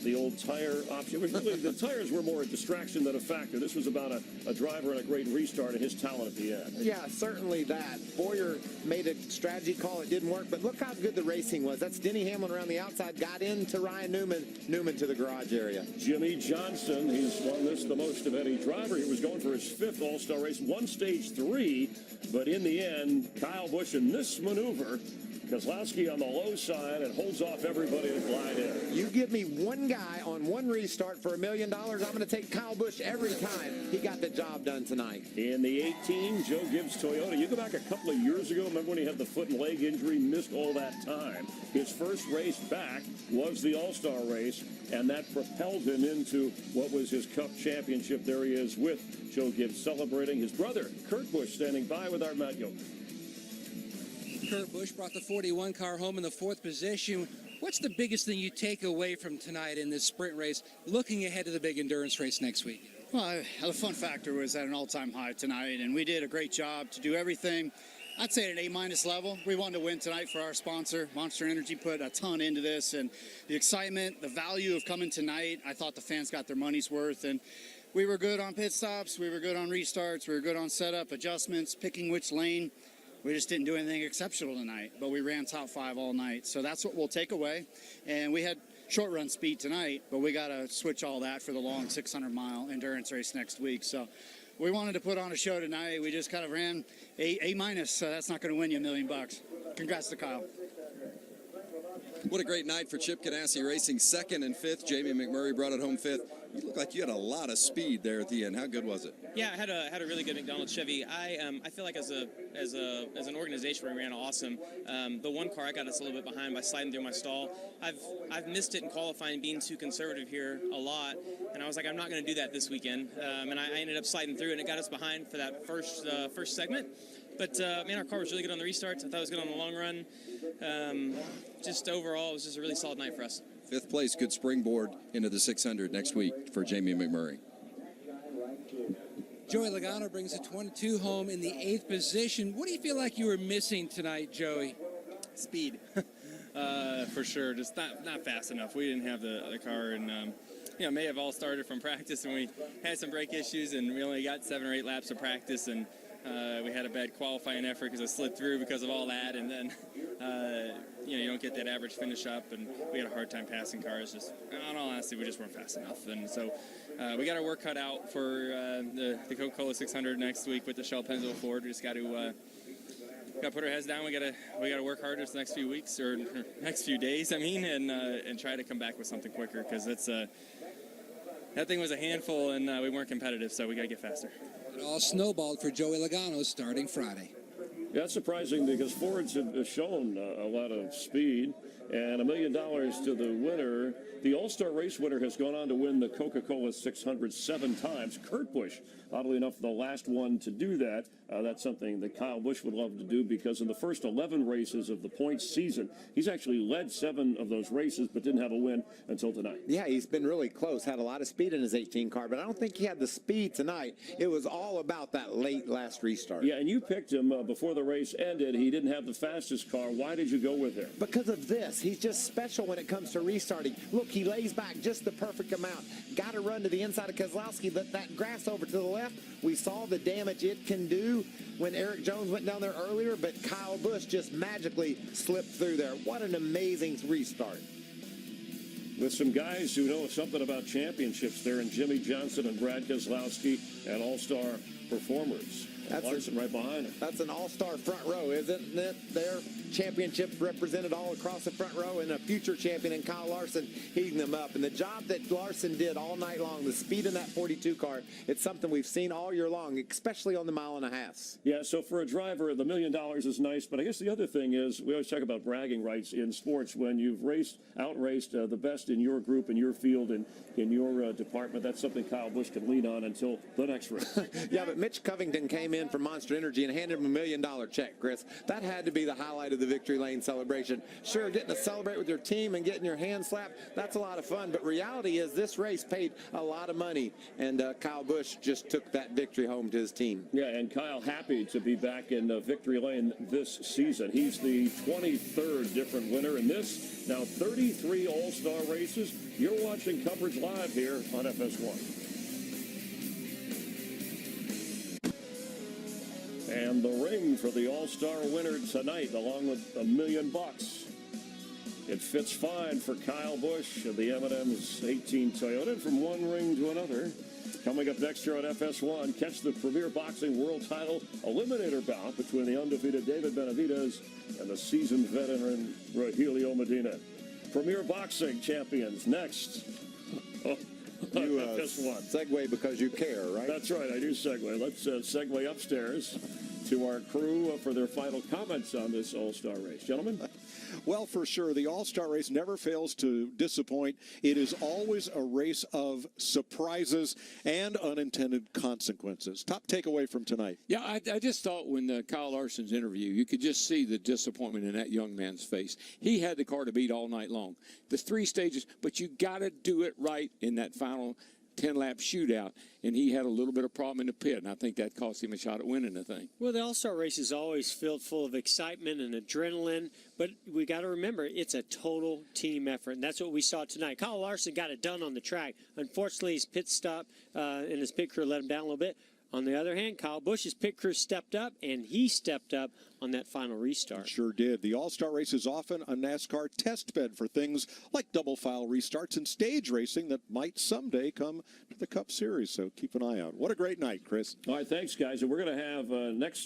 the old tire option, really, the tires were more a distraction than a factor. This was about a driver and a great restart and his talent at the end. Yeah, certainly that. Boyer made a strategy call. It didn't work, but look how good the racing was. That's Denny Hamlin around the outside, got into Ryan Newman to the garage area. Jimmy Johnson, he's won this the most of any driver. He was going for his 5th All-Star race, won stage 3, but in the end, Kyle Busch in this maneuver, Keselowski on the low side and holds off everybody to glide in. You give me one guy on one restart for $1 million, I'm going to take Kyle Busch every time. He got the job done tonight. In the 18, Joe Gibbs Toyota. You go back a couple of years ago, remember when he had the foot and leg injury, missed all that time. His first race back was the All-Star race, and that propelled him into what was his Cup championship. There he is with Joe Gibbs celebrating. His brother, Kurt Busch, standing by with our Matt Yoke. Kurt Busch brought the 41 car home in the 4th position. What's the biggest thing you take away from tonight in this sprint race, looking ahead to the big endurance race next week? Well, the fun factor was at an all-time high tonight, and we did a great job to do everything. I'd say at an A- level. We wanted to win tonight for our sponsor. Monster Energy put a ton into this, and the excitement, the value of coming tonight, I thought the fans got their money's worth, and we were good on pit stops, we were good on restarts, we were good on setup, adjustments, picking which lane. We just didn't do anything exceptional tonight, but we ran top 5 all night. So that's what we'll take away. And we had short run speed tonight, but we got to switch all that for the long 600-mile endurance race next week. So we wanted to put on a show tonight. We just kind of ran A-, so that's not going to win you $1 million. Congrats to Kyle. What a great night for Chip Ganassi Racing, 2nd and 5th. Jamie McMurray brought it home 5th. You look like you had a lot of speed there at the end. How good was it? Yeah, I had a really good McDonald's Chevy. I feel like as an organization we ran awesome. The one car I got us a little bit behind by sliding through my stall. I've missed it in qualifying, being too conservative here a lot, and I was like, I'm not going to do that this weekend. And I ended up sliding through, and it got us behind for that first segment. But, man, our car was really good on the restarts. I thought it was good on the long run. Just overall, it was just a really solid night for us. 5th place, good springboard into the 600 next week for Jamie McMurray. Joey Logano brings the 22 home in the 8th position. What do you feel like you were missing tonight, Joey? Speed, for sure. Just not fast enough. We didn't have the car, and may have all started from practice, and we had some brake issues, and we only got 7 or 8 laps of practice, and we had a bad qualifying effort because I slid through because of all that, and then you don't get that average finish up, and we had a hard time passing cars. Just, in all honesty, we just weren't fast enough, and so we got our work cut out for the Coca-Cola 600 next week with the Shell Pennzoil Ford. We just got to put our heads down. We got to work harder this next few weeks or next few days, and try to come back with something quicker because that thing was a handful, and we weren't competitive, so we got to get faster. It all snowballed for Joey Logano starting Friday. Yeah, that's surprising because Fords have shown a lot of speed. and $1 million to the winner. The All-Star Race winner has gone on to win the Coca-Cola 600 7 times. Kurt Busch, oddly enough, the last one to do that. That's something that Kyle Busch would love to do, because in the first 11 races of the points season, he's actually led 7 of those races but didn't have a win until tonight. Yeah, he's been really close, had a lot of speed in his 18 car, but I don't think he had the speed tonight. It was all about that late last restart. Yeah, and you picked him before the race ended. He didn't have the fastest car. Why did you go with him? Because of this. He's just special when it comes to restarting. Look, he lays back just the perfect amount. Got to run to the inside of Keselowski, but that grass over to the left, we saw the damage it can do when Eric Jones went down there earlier, but Kyle Busch just magically slipped through there. What an amazing restart. With some guys who know something about championships there, and Jimmy Johnson and Brad Keselowski, and all-star performers. Larson right behind him. That's an all-star front row, isn't it? Their championships represented all across the front row, and a future champion in Kyle Larson heating them up. And the job that Larson did all night long, the speed in that 42 car, it's something we've seen all year long, especially on the mile and a half. Yeah, so for a driver, the $1 million is nice, but I guess the other thing is, we always talk about bragging rights in sports. When you've outraced the best in your group, in your field, and in your department, that's something Kyle Busch can lean on until the next race. Yeah, but Mitch Covington came in from Monster Energy and handed him $1 million check, Chris. That had to be the highlight of the victory lane celebration. Sure, getting to celebrate with your team and getting your hand slapped, that's a lot of fun, but reality is this race paid a lot of money, and Kyle Busch just took that victory home to his team. Yeah, and Kyle happy to be back in victory lane this season. He's the 23rd different winner in this, now 33 all-star races. You're watching coverage live here on FS1. And the ring for the all-star winner tonight, along with $1 million. It fits fine for Kyle Busch of the M&M's 18 Toyota. From one ring to another. Coming up next year on FS1, catch the Premier Boxing World Title Eliminator bout between the undefeated David Benavidez and the seasoned veteran Rogelio Medina. Premier Boxing champions next. You FS1. segue because you care, right? That's right, I do segue. Let's segue upstairs to our crew for their final comments on this all-star race. Gentlemen? Well, for sure, the All-Star race never fails to disappoint. It is always a race of surprises and unintended consequences. Top takeaway from tonight. Yeah, I just thought when Kyle Larson's interview, you could just see the disappointment in that young man's face. He had the car to beat all night long. The 3 stages, but you got to do it right in that final 10-lap shootout, and he had a little bit of problem in the pit, and I think that cost him a shot at winning the thing. Well, the All-Star race is always filled full of excitement and adrenaline, but we got to remember it's a total team effort, and that's what we saw tonight. Kyle Larson got it done on the track. Unfortunately, his pit stop and his pit crew let him down a little bit. On the other hand, Kyle Busch's pit crew stepped up, and he stepped up on that final restart. Sure did. The All-Star race is often a NASCAR test bed for things like double file restarts and stage racing that might someday come to the Cup Series, so keep an eye out. What a great night, Chris. All right, thanks, guys. And we're going to have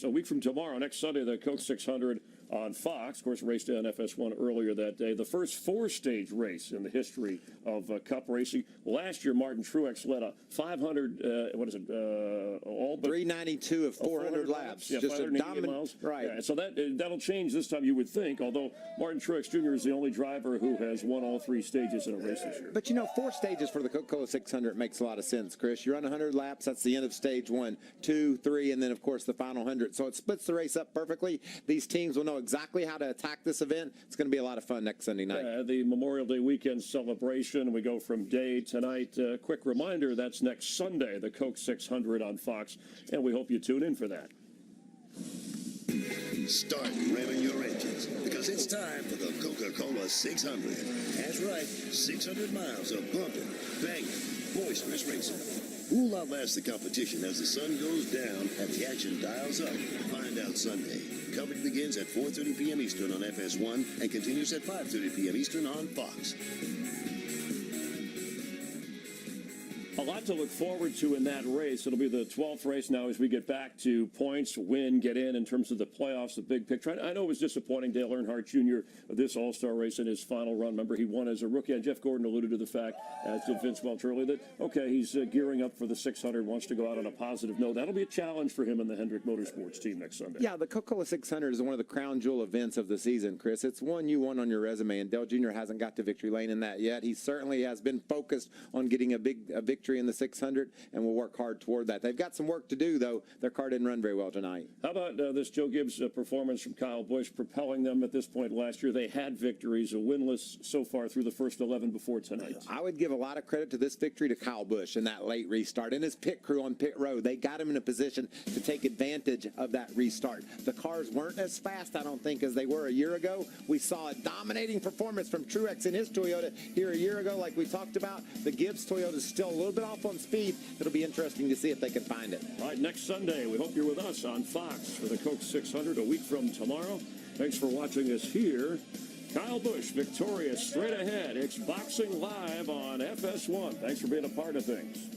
a week from tomorrow, next Sunday, the Coke 600 on Fox. Of course, raced on FS1 earlier that day. The first 4-stage race in the history of Cup racing. Last year, Martin Truex led a 500, all but 392 of 400 laps. Yeah, just a dominant miles. Right. Yeah, so that'll change this time, you would think, although Martin Truex Jr. is the only driver who has won all 3 stages in a race this year. But, 4 stages for the Coca-Cola 600 makes a lot of sense, Chris. You run 100 laps, that's the end of stage 1, 2, 3, and then, of course, the final 100. So it splits the race up perfectly. These teams will know exactly how to attack this event. It's going to be a lot of fun next Sunday night. The Memorial Day weekend celebration. We go from day tonight. Quick reminder, that's next Sunday, the Coke 600 on Fox, and we hope you tune in for that. Start revving your engines, because it's time for the Coca-Cola 600. That's right, 600 miles of bumping, banging, boisterous racing. Who'll outlast the competition as the sun goes down and the action dials up? Find out Sunday. Coverage begins at 4:30 p.m. Eastern on FS1 and continues at 5:30 p.m. Eastern on Fox. A lot to look forward to in that race. It'll be the 12th race now as we get back to points, win, get in terms of the playoffs, the big picture. I know it was disappointing, Dale Earnhardt Jr., this All-Star race in his final run. Remember, he won as a rookie, and Jeff Gordon alluded to the fact, as did Vince Welch earlier, that, okay, he's gearing up for the 600, wants to go out on a positive note. That'll be a challenge for him and the Hendrick Motorsports team next Sunday. Yeah, the Coca-Cola 600 is one of the crown jewel events of the season, Chris. It's one you won on your resume, and Dale Jr. hasn't got to victory lane in that yet. He certainly has been focused on getting a victory in the 600, and will work hard toward that. They've got some work to do, though. Their car didn't run very well tonight. How about this Joe Gibbs performance from Kyle Busch, propelling them at this point last year? They had victories, winless so far through the first 11 before tonight. I would give a lot of credit to this victory to Kyle Busch in that late restart, and his pit crew on pit road. They got him in a position to take advantage of that restart. The cars weren't as fast, I don't think, as they were a year ago. We saw a dominating performance from Truex in his Toyota here a year ago, like we talked about. The Gibbs Toyota is still a little bit off on speed. It'll be interesting to see if they can find it. All right, next Sunday, we hope you're with us on Fox for the Coke 600 a week from tomorrow. Thanks for watching us here. Kyle Busch, victorious straight ahead. It's Boxing Live on FS1. Thanks for being a part of things.